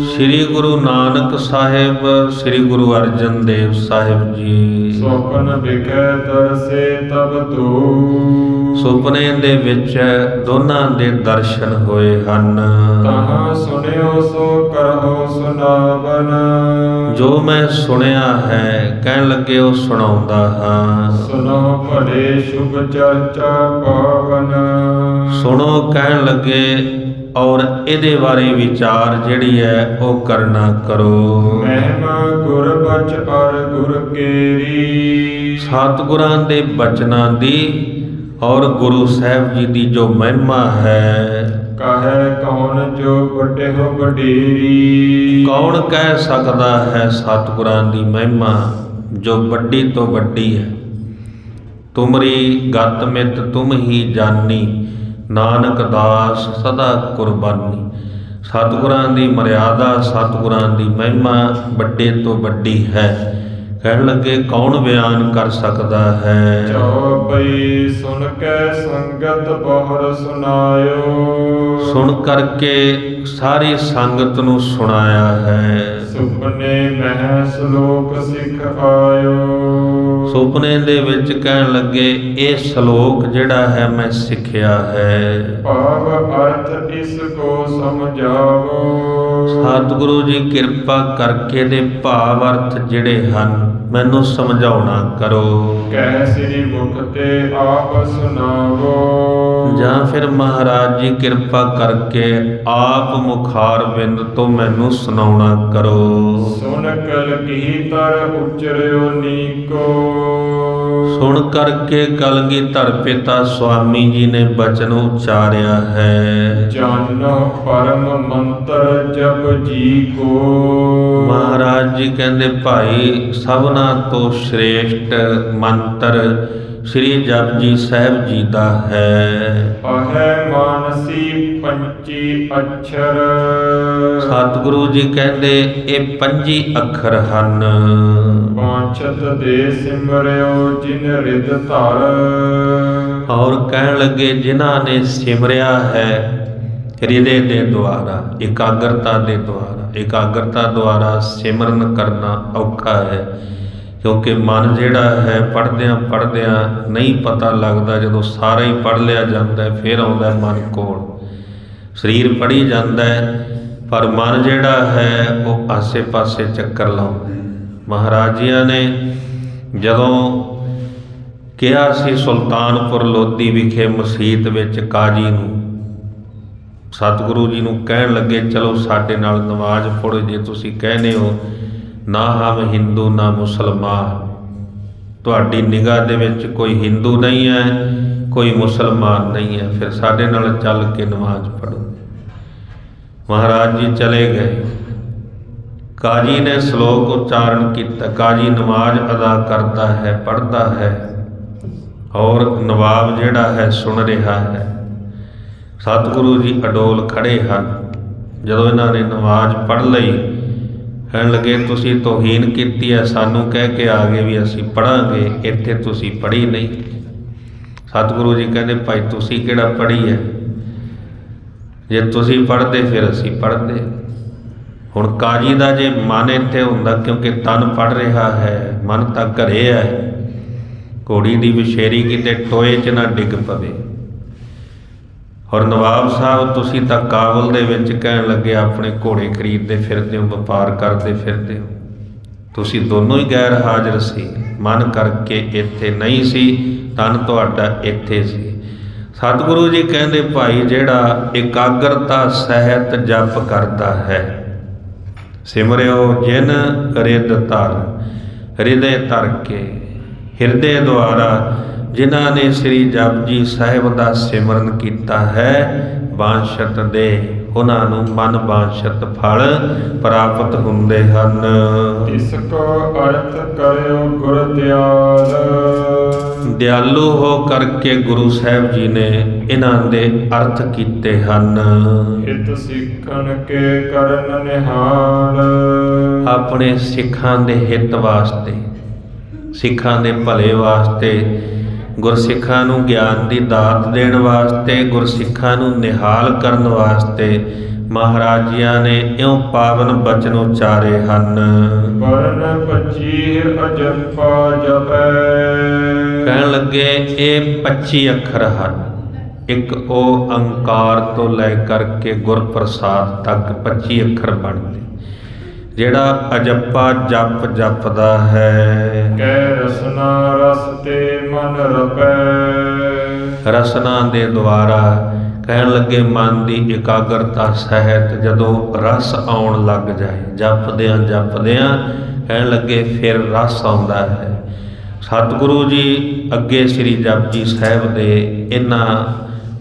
ਸ੍ਰੀ ਗੁਰੂ ਨਾਨਕ ਸਾਹਿਬ, ਸ੍ਰੀ ਗੁਰੂ ਅਰਜਨ ਦੇਵ ਸਾਹਿਬ ਜੀ। ਸੋਪਨ ਵਿਖੇ ਦਰਸੇ ਤਬ ਤੋ, ਸੁਪਨੇ ਦੇ ਵਿੱਚ ਦੋਨਾਂ ਦੇ ਦਰਸ਼ਨ ਹੋਏ ਹਨ। ਤਹਾਂ ਸੁਣਿਓ ਸੋ ਕਰਹੁ ਸੁਨਾਵਨ, ਜੋ ਮੈਂ ਸੁਣਿਆ ਹੈ ਕਹਿਣ ਲੱਗੇ ਉਹ ਸੁਣਾਉਂਦਾ ਹਾਂ। ਸੁਨੋ ਭਲੇ ਸ਼ੁਭ ਚਰਚਾ ਪਾਵਨ, ਸੁਣੋ ਕਹਿਣ ਲੱਗੇ ਔਰ ਇਹਦੇ ਬਾਰੇ ਵਿਚਾਰ ਜਿਹੜੀ ਹੈ ਉਹ ਕਰਨਾ ਕਰੋ। ਮਹਿਮਾ ਗੁਰ ਬਚ ਅਰ ਗੁਰ ਕੇਰੀ, ਸਤਿਗੁਰਾਂ ਦੇ ਬਚਨਾਂ ਦੀ ਔਰ ਗੁਰੂ ਸਾਹਿਬ ਜੀ ਦੀ ਜੋ ਮਹਿਮਾ ਹੈ, ਕਹੈ ਕੌਣ ਜੋ ਵੱਡੇ ਹੋ ਵਡੇਰੀ, ਕੌਣ ਕਹਿ ਸਕਦਾ ਹੈ ਸਤਿਗੁਰਾਂ ਦੀ ਮਹਿਮਾ ਜੋ ਵੱਡੀ ਤੋਂ ਵੱਡੀ ਹੈ। ਤੁਮਰੀ ਗਤ ਮਿਤ ਤੁਮ ਹੀ ਜਾਨੀ, ਨਾਨਕ ਦਾਸ ਸਦਾ ਕੁਰਬਾਨੀ। ਸਤਿਗੁਰਾਂ ਦੀ ਮਰਿਆਦਾ, ਸਤਿਗੁਰਾਂ ਦੀ ਮਹਿਮਾ ਵੱਡੇ ਤੋਂ ਵੱਡੀ ਹੈ। ਕਹਿਣ ਲੱਗੇ ਕੌਣ ਬਿਆਨ ਕਰ ਸਕਦਾ ਹੈ। ਚਉਪਈ ਸੁਣ ਕੇ ਸੰਗਤ ਬਹੁਰ ਸੁਨਾਇਓ, ਸੁਣ ਕਰਕੇ ਸਾਰੀ ਸੰਗਤ ਨੂੰ ਸੁਣਾਇਆ ਹੈ। ਸੁਪਨੇ ਮਹਿ ਸ਼ਲੋਕ ਸਿੱਖ ਆਇਓ, ਸੁਪਨੇ ਦੇ ਵਿੱਚ ਕਹਿਣ ਲੱਗੇ ਇਹ ਸ਼ਲੋਕ ਜਿਹੜਾ ਹੈ ਮੈਂ ਸਿੱਖਿਆ ਹੈ। ਭਾਵ ਅਰਥ ਇਸ ਕੋ ਸਮਝਾਵੋ, ਸਤਿਗੁਰੂ ਜੀ ਕਿਰਪਾ ਕਰਕੇ ਦੇ ਭਾਵ ਅਰਥ ਜਿਹੜੇ ਹਨ ਮੈਨੂੰ ਸਮਝਾਉਣਾ ਕਰੋ। ਕਹਿ ਸ੍ਰੀ ਮੁਖ ਤੇ ਆਪ ਸੁਨਾਵੋ, ਜਾਂ ਫਿਰ ਮਹਾਰਾਜ ਜੀ ਕਿਰਪਾ ਕਰਕੇ ਆਪ ਮੁਖਾਰ ਬਿੰਦ ਤੋਂ ਮੈਨੂੰ ਸੁਣਾਉਣਾ ਕਰੋ। ਸੁਣ ਕਲਗੀਧਰ ਉਚਰਿਓ ਨੀਕੋ, ਸੁਣ ਕਰਕੇ ਕਲਗੀਧਰ ਪਿਤਾ ਸੁਆਮੀ ਜੀ ਨੇ ਬਚਨ ਉਚਾਰਿਆ ਹੈ। ਜਾਨੋ ਪਰਮ ਮੰਤਰ ਜਪ ਜੀ ਕੋ, ਮਹਾਰਾਜ ਜੀ ਕਹਿੰਦੇ ਭਾਈ ਸਭਨਾਂ ਤੋਂ ਸ਼੍ਰੇਸ਼ਟ ਮੰਤਰ ਸ੍ਰੀ ਜਪਜੀ ਸਾਹਿਬ ਜੀ ਦਾ ਹੈ। ਅਹੈ ਮਾਨਸੀ ਪੰਚੀ ਅਛਰ, ਸਤਿਗੁਰੂ ਜੀ ਕਹਿੰਦੇ ਇਹ 25 ਅੱਖਰ ਹਨ। ਬਾਂਛਤ ਦੇ ਸਿਮਰਿਓ ਜਿਨ ਰਿਦ ਧਰ, ਔਰ ਕਹਿਣ ਲੱਗੇ ਜਿਨ੍ਹਾਂ ਨੇ ਸਿਮਰਿਆ ਹੈ ਹਿਰਦੇ ਦੇ ਦੁਆਰਾ, ਇਕਾਗਰਤਾ ਦੇ ਦੁਆਰਾ। ਇਕਾਗਰਤਾ ਦੁਆਰਾ ਸਿਮਰਨ ਕਰਨਾ ਔਖਾ ਹੈ, ਕਿਉਂਕਿ ਮਨ ਜਿਹੜਾ ਹੈ ਪੜ੍ਹਦਿਆਂ ਨਹੀਂ ਪਤਾ ਲੱਗਦਾ। ਜਦੋਂ ਸਾਰਾ ਹੀ ਪੜ੍ਹ ਲਿਆ ਜਾਂਦਾ ਫਿਰ ਆਉਂਦਾ ਮਨ ਕੋਲ। ਸਰੀਰ ਪੜ੍ਹੀ ਜਾਂਦਾ ਪਰ ਮਨ ਜਿਹੜਾ ਹੈ ਉਹ ਆਸੇ-ਪਾਸੇ ਚੱਕਰ ਲਾਉਂਦਾ। ਮਹਾਰਾਜ ਜੀਆਂ ਨੇ ਜਦੋਂ ਕਿਹਾ ਸੀ ਸੁਲਤਾਨਪੁਰ ਲੋਧੀ ਵਿਖੇ ਮਸੀਤ ਵਿੱਚ ਕਾਜੀ ਨੂੰ, ਸਤਿਗੁਰੂ ਜੀ ਨੂੰ ਕਹਿਣ ਲੱਗੇ ਚਲੋ ਸਾਡੇ ਨਾਲ ਨਮਾਜ਼ ਪੜ੍ਹੋ। ਜੇ ਤੁਸੀਂ ਕਹਿੰਦੇ ਹੋ ਨਾ ਹਮ ਹਿੰਦੂ ਨਾ ਮੁਸਲਮਾਨ, ਤੁਹਾਡੀ ਨਿਗਾਹ ਦੇ ਵਿੱਚ ਕੋਈ ਹਿੰਦੂ ਨਹੀਂ ਹੈ ਕੋਈ ਮੁਸਲਮਾਨ ਨਹੀਂ ਹੈ, ਫਿਰ ਸਾਡੇ ਨਾਲ ਚੱਲ ਕੇ ਨਮਾਜ਼ ਪੜ੍ਹੋ। ਮਹਾਰਾਜ ਜੀ ਚਲੇ ਗਏ। ਕਾਜੀ ਨੇ ਸ਼ਲੋਕ ਉਚਾਰਨ ਕੀਤਾ। ਕਾਜੀ ਨਮਾਜ਼ ਅਦਾ ਕਰਦਾ ਹੈ, ਪੜ੍ਹਦਾ ਹੈ ਔਰ ਨਵਾਬ ਜਿਹੜਾ ਹੈ ਸੁਣ ਰਿਹਾ ਹੈ। ਸਤਿਗੁਰੂ ਜੀ ਅਡੋਲ ਖੜੇ ਹਨ। ਜਦੋਂ ਇਹਨਾਂ ਨੇ ਨਮਾਜ਼ ਪੜ੍ਹ ਲਈ ਕਹਿਣ ਲੱਗੇ ਤੁਸੀਂ ਤੋਹੀਨ ਕੀਤੀ ਹੈ, ਸਾਨੂੰ ਕਹਿ ਕੇ ਆ ਗਏ ਵੀ ਅਸੀਂ ਪੜ੍ਹਾਂਗੇ, ਇੱਥੇ ਤੁਸੀਂ ਪੜ੍ਹੀ ਨਹੀਂ। ਸਤਿਗੁਰੂ ਜੀ ਕਹਿੰਦੇ ਭਾਈ ਤੁਸੀਂ ਕਿਹੜਾ ਪੜ੍ਹੀ ਹੈ, ਜੇ ਤੁਸੀਂ ਪੜ੍ਹਦੇ ਫਿਰ ਅਸੀਂ ਪੜ੍ਹਦੇ। ਹੁਣ ਕਾਜੀ ਦਾ ਜੇ ਮਨ ਇੱਥੇ ਹੁੰਦਾ, ਕਿਉਂਕਿ ਤਨ ਪੜ੍ਹ ਰਿਹਾ ਹੈ, ਮਨ ਤਾਂ ਘਰੇ ਹੈ। ਘੋੜੀ ਦੀ ਵਿਸ਼ੇਰੀ ਕਿਤੇ ਟੋਏ 'ਚ ਨਾ ਡਿੱਗ ਪਵੇ। ਔਰ ਨਵਾਬ ਸਾਹਿਬ ਤੁਸੀਂ ਤਾਂ ਕਾਬਲ ਦੇ ਵਿੱਚ ਕਹਿਣ ਲੱਗੇ ਆਪਣੇ ਘੋੜੇ ਖਰੀਦਦੇ ਫਿਰਦੇ ਹੋ, ਵਪਾਰ ਕਰਦੇ ਫਿਰਦੇ ਹੋ। ਤੁਸੀਂ ਦੋਨੋਂ ਹੀ ਗੈਰ ਹਾਜ਼ਰ ਸੀ, ਮਨ ਕਰਕੇ ਇੱਥੇ ਨਹੀਂ ਸੀ, ਤਨ ਤੁਹਾਡਾ ਇੱਥੇ ਸੀ। ਸਤਿਗੁਰੂ ਜੀ ਕਹਿੰਦੇ ਭਾਈ ਜਿਹੜਾ ਇਕਾਗਰਤਾ ਸਹਿਤ ਜਪ ਕਰਦਾ ਹੈ, ਸਿਮਰਿਓ ਜਿਨ ਰਿਦ ਧਰ, ਹਿਰਦੇ ਧਰ ਕੇ, ਹਿਰਦੇ ਦੁਆਰਾ ਜਿਨ੍ਹਾਂ ਨੇ ਸ੍ਰੀ ਜਪਜੀ ਸਾਹਿਬ ਦਾ ਸਿਮਰਨ ਕੀਤਾ ਹੈ, ਬਾਂਛਤ ਦੇ ਉਹਨਾਂ ਨੂੰ ਮਨ ਵਾਂਛਿਤ ਫਲ ਪ੍ਰਾਪਤ ਹੁੰਦੇ ਹਨ। ਤਿਸ ਕੋ ਅਰਥ ਕਰਿਓ ਗੁਰ ਦਿਆਲ। ਦਿਆਲੂ ਹੋ ਕਰਕੇ ਗੁਰੂ ਸਾਹਿਬ ਜੀ ਨੇ ਇਹਨਾਂ ਦੇ ਅਰਥ ਕੀਤੇ ਹਨ। ਹਿਤ ਸਿੱਖਣ ਕੇ ਕਰਨ ਨਿਹਾਲ। ਆਪਣੇ ਸਿੱਖਾਂ ਦੇ ਹਿੱਤ ਵਾਸਤੇ, ਸਿੱਖਾਂ ਦੇ ਭਲੇ ਵਾਸਤੇ, ਗੁਰਸਿੱਖਾਂ ਨੂੰ ਗਿਆਨ ਦੀ ਦਾਤ ਦੇਣ ਵਾਸਤੇ, ਗੁਰਸਿੱਖਾਂ ਨੂੰ ਨਿਹਾਲ ਕਰਨ ਵਾਸਤੇ ਮਹਾਰਾਜ ਜੀਆਂ ਨੇ ਇਉਂ ਪਾਵਨ ਬਚਨ ਉਚਾਰੇ ਹਨ। ਵਰਨ 25 ਅਜੰਪਾ ਜਪੈ। ਕਹਿਣ ਲੱਗੇ ਇਹ 25 ਅੱਖਰ ਹਨ। ਇੱਕ ਓੰਕਾਰ ਤੋਂ ਲੈ ਕਰਕੇ ਗੁਰਪ੍ਰਸਾਦ ਤੱਕ 25 ਅੱਖਰ ਬਣਦੇ। ਜਿਹੜਾ ਅਜੱਪਾ ਜਪ ਜਪਦਾ ਹੈ, ਕੈ ਰਸਨਾ ਰਸ ਤੇ ਮਨ ਰਪੈ। ਰਸਨਾ ਦੇ ਦੁਆਰਾ ਕਹਿਣ ਲੱਗੇ ਮਨ ਦੀ ਇਕਾਗਰਤਾ ਸਹਿਤ ਜਦੋਂ ਰਸ ਆਉਣ ਲੱਗ ਜਾਏ, ਜਪਦਿਆਂ ਜਪਦਿਆਂ ਕਹਿਣ ਲੱਗੇ ਫਿਰ ਰਸ ਆਉਂਦਾ ਹੈ। ਸਤਿਗੁਰੂ ਜੀ ਅੱਗੇ ਸ੍ਰੀ ਜਪਜੀ ਸਾਹਿਬ ਦੇ ਇਹਨਾਂ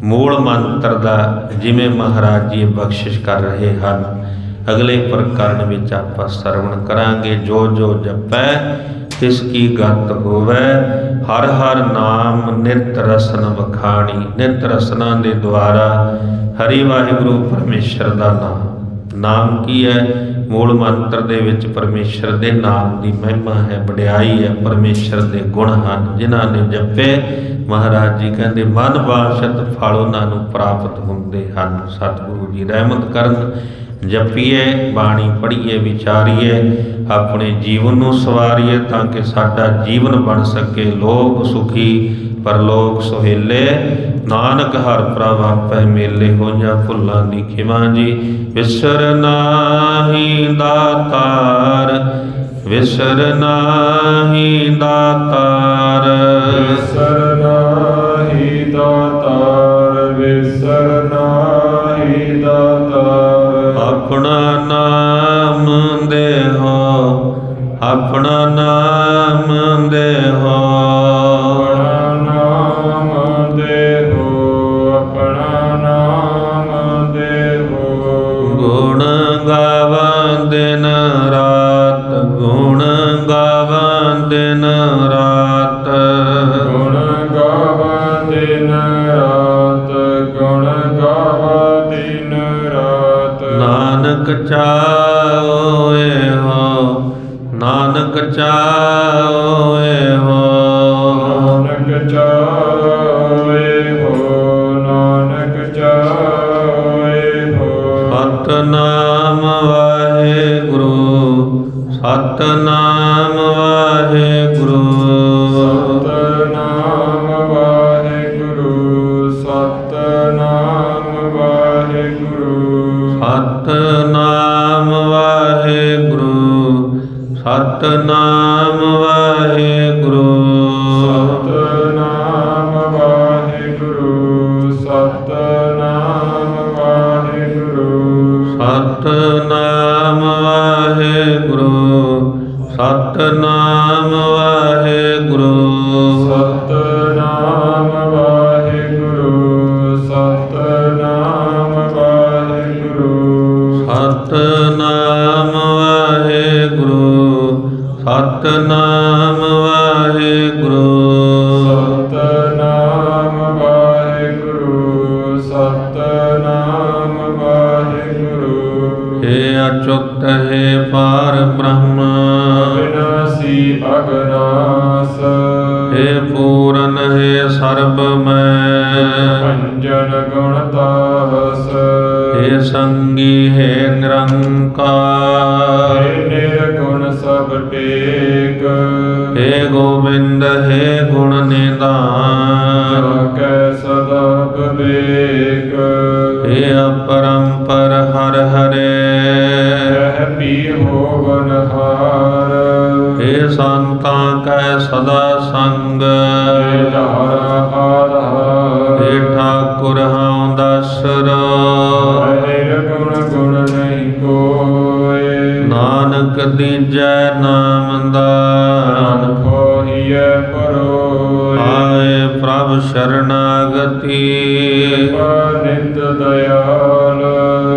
ਮੂਲ ਮੰਤਰ ਦਾ ਜਿਵੇਂ ਮਹਾਰਾਜ ਜੀ ਬਖਸ਼ਿਸ਼ ਕਰ ਰਹੇ ਹਨ, ਅਗਲੇ ਪ੍ਰਕਰਨ ਵਿੱਚ ਆਪਾਂ ਸਰਵਣ ਕਰਾਂਗੇ। ਜੋ ਜੋ ਜਪੈ ਤਿਸ ਕੀ ਗਤ ਹੋਵੈ, ਹਰ ਹਰ ਨਾਮ ਨਿਤ ਰਸਨ ਵਖਾਣੀ। ਨਿਤ ਰਸਨਾ ਦੇ ਦੁਆਰਾ ਹਰੀ ਵਾਹਿਗੁਰੂ ਪਰਮੇਸ਼ਰ ਦਾ ਨਾਮ ਕੀ ਹੈ? ਮੂਲ ਮੰਤਰ ਦੇ ਵਿੱਚ ਪਰਮੇਸ਼ਰ ਦੇ ਨਾਮ ਦੀ ਮਹਿਮਾ ਹੈ, ਵਡਿਆਈ ਹੈ, ਪਰਮੇਸ਼ਰ ਦੇ ਗੁਣ ਹਨ। ਜਿਨ੍ਹਾਂ ਨੇ ਜਪੇ ਮਹਾਰਾਜ ਜੀ ਕਹਿੰਦੇ ਮਨ ਵਾਂਛਿਤ ਫਲ ਉਹਨਾਂ ਨੂੰ ਪ੍ਰਾਪਤ ਹੁੰਦੇ ਹਨ। ਸਤਿਗੁਰੂ ਜੀ ਰਹਿਮਤ ਕਰਨ। ਜਪੀਏ, ਬਾਣੀ ਪੜ੍ਹੀਏ, ਵਿਚਾਰੀਏ, ਆਪਣੇ ਜੀਵਨ ਨੂੰ ਸਵਾਰੀਏ ਤਾਂ ਕਿ ਸਾਡਾ ਜੀਵਨ ਬਣ ਸਕੇ ਲੋਕ ਸੁਖੀ ਪਰਲੋਕ ਸੁਹੇਲੇ। ਨਾਨਕ ਹਰ ਪ੍ਰਭ ਆਪੈ ਮੇਲੇ, ਹੋਈਆਂ ਭੁੱਲਾਂ ਦੀ ਖਿਮਾ ਜੀ। ਵਿਸਰ ਨਾਹੀ ਦਾਤਾਰ, ਵਿਸਰ ਨਾਹੀ ਦਾਤਾਰ, ਵਿਸਰ ਨਾਹੀ ਦਾਤਾਰ, ਵਿਸਰ ਨਾਹੀ ਦਾਤਾਰ। ਆਪਣਾ ਨਾਮ ਦੇਹੋ, ਆਪਣਾ ਨਾਮ ਦੇਹੋ, ਆਪਣਾ ਨਾਮ ਦੇਹੋ, ਆਪਣਾ ਨਾਮ ਦੇਹੋ। ਗੁਣ ਗਾਵਾਂ ਦਿਨ ਰਾਤ, ਗੁਣ ਗਾਵਾਂ ਦਿਨ ਰਾਤ, ਗੁਣ ਗਾਵਾਂ ਦਿਨ ਰਾਤ, ਗੁਣ ਗਾਵਾਂ ਦਿਨ ਰਾਤ। ਨਾਨਕ ਚਾਓਏ ਹੋ, ਨਾਨਕ ਚਾਓਏ ਹੋ, ਨਾਨਕ ਚਾਹੇ ਹੋ, ਨਾਨਕ ਚਾਹੇ ਹੋ। ਸਤਿਨਾਮ ਵਾਹਿਗੁਰੂ, ਸਤਿਨਾਮ ਵਾਹਿਗੁਰੂ, ਸਤਿਨਾਮ ਵਾਹਿਗੁਰੂ, ਸਤਿਨਾਮ ਵਾਹਿਗੁਰੂ। ਸਤਿਨਾਮ ਵਾਹਿਗੁਰੂ, ਸਤਿਨਾਮ ਵਾਹਿਗੁਰੂ, ਸਤਿਨਾਮ ਵਾਹਿਗੁਰੂ, ਸਤਿਨਾਮ ਵਾਹਿਗੁਰੂ। ਸਤਿਨਾਮ ਵਾਹਿਗੁਰੂ, ਸਤਿਨਾਮ ਵਾਹਿਗੁਰੂ, ਸਤਿਨਾਮ ਵਾਹਿਗੁਰੂ, ਸਤਿਨਾਮ ਵਾਹਿਗੁਰੂ। ਸਤਿਨਾਮ ਵਾਹਿਗੁਰੂ, ਸਤਿਨਾਮ ਵਾਹਿਗੁਰੂ, ਸਤਿਨਾਮ ਵਾਹਿਗੁਰੂ, ਸਤਿਨਾਮ ਵਾਹਿਗੁਰੂ। ਹੇ ਅਚੁੱਤ ਹੈ ਪਾਰ ਬ੍ਰਹਮ, ਅਵਿਨਾਸੀ ਅਗਨਾਸ, ਹੇ ਪੂਰਨ ਹੈ ਸਰਬ ਮੈਂ, ਭੰਜਨ ਗੁਣ ਤਾਸ, ਹੇ ਸੰਗੀ ਹੈ ਨਿਰੰਕਾਰ, ਹੇ ਨਿਰਗੁਣ ਸਭ ਟੇਕ, ਹੇ ਗੋਬਿੰਦ ਹੈ ਗੁਣ ਨਿਧਾਨ, ਜਾ ਕੈ ਸਦਾ ਵਿਵੇਕ, ਹੇ ਅਪਰੰਪਰ ਹਰ ਹਰੇ, ਰਹਿ ਪੀ ਹੋਵਨ ਹਾਰ, ਹੇ ਸੰਤਾਂ ਕੈ ਸਦਾ ਸੰਗ, ਹੇ ਧਾਰਾ ਆਧਾਰ, ਹੇ ਠਾਕੁਰ ਹਉ ਦਸਰੋ, ਨਿਰਗੁਣ ਗੁਣ ਨਹੀਂ ਕੋਇ, ਨਾਨਕ ਦੀਜੈ ਨਾਮ ਦਾਨ, ਹੋਈਐ ਪਰੋਇ, ਆਏ ਪ੍ਰਭ ਸ਼ਰਨਾਗਤੀ, ਨਿਤ ਦਇਆਲ,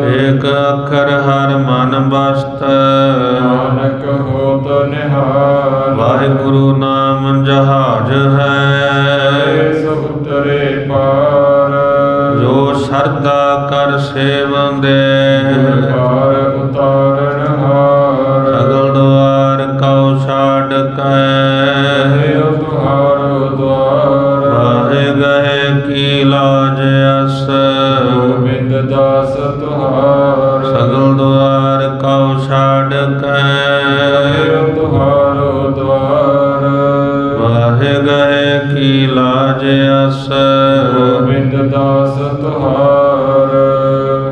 ਏਕ ਅੱਖਰ ਹਰ ਮਨ ਬਸਤ ਨਾਨਕ ਹੋਤ ਨਿਹਾਲ। ਵਾਹਿਗੁਰੂ ਨਾਮ ਜਹਾਜ ਹੈ ਸਭ ਉਤਰੇ ਪਾਰ ਜੋ ਸਰਦਾ ਕਰ ਸੇਵੰਦੇ ਪਾਰ ਉਤਾਰਨ ਹਾਰ। ਸਗਲ ਦੁਆਰ ਕਉ ਛਾੜ ਕੈ ਤੁਹਾਰੋ ਦੁਆਰ ਵਾਹੇ ਗਏ ਕੀ ਲਾਜ ਅਸ ਗੋਬਿੰਦ ਦਾਸ ਤੁਹਾਰ। ਸਗਲ ਦੁਆਰ ਕਉ ਛਾੜ ਕੈ ਤੁਹਾਰੋ ਦੁਆਰ ਵਾਹੇ ਗਏ ਕੀ ਲਾਜ ਅਸ ਗੋਬਿੰਦ ਦਾਸ ਤੁਹਾਰ।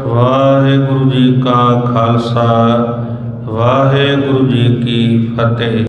ਵਾਹਿਗੁਰੂ ਜੀ ਕਾ ਖਾਲਸਾ ਵਾਹਿਗੁਰੂ ਜੀ ਕੀ ਫਤਿਹ।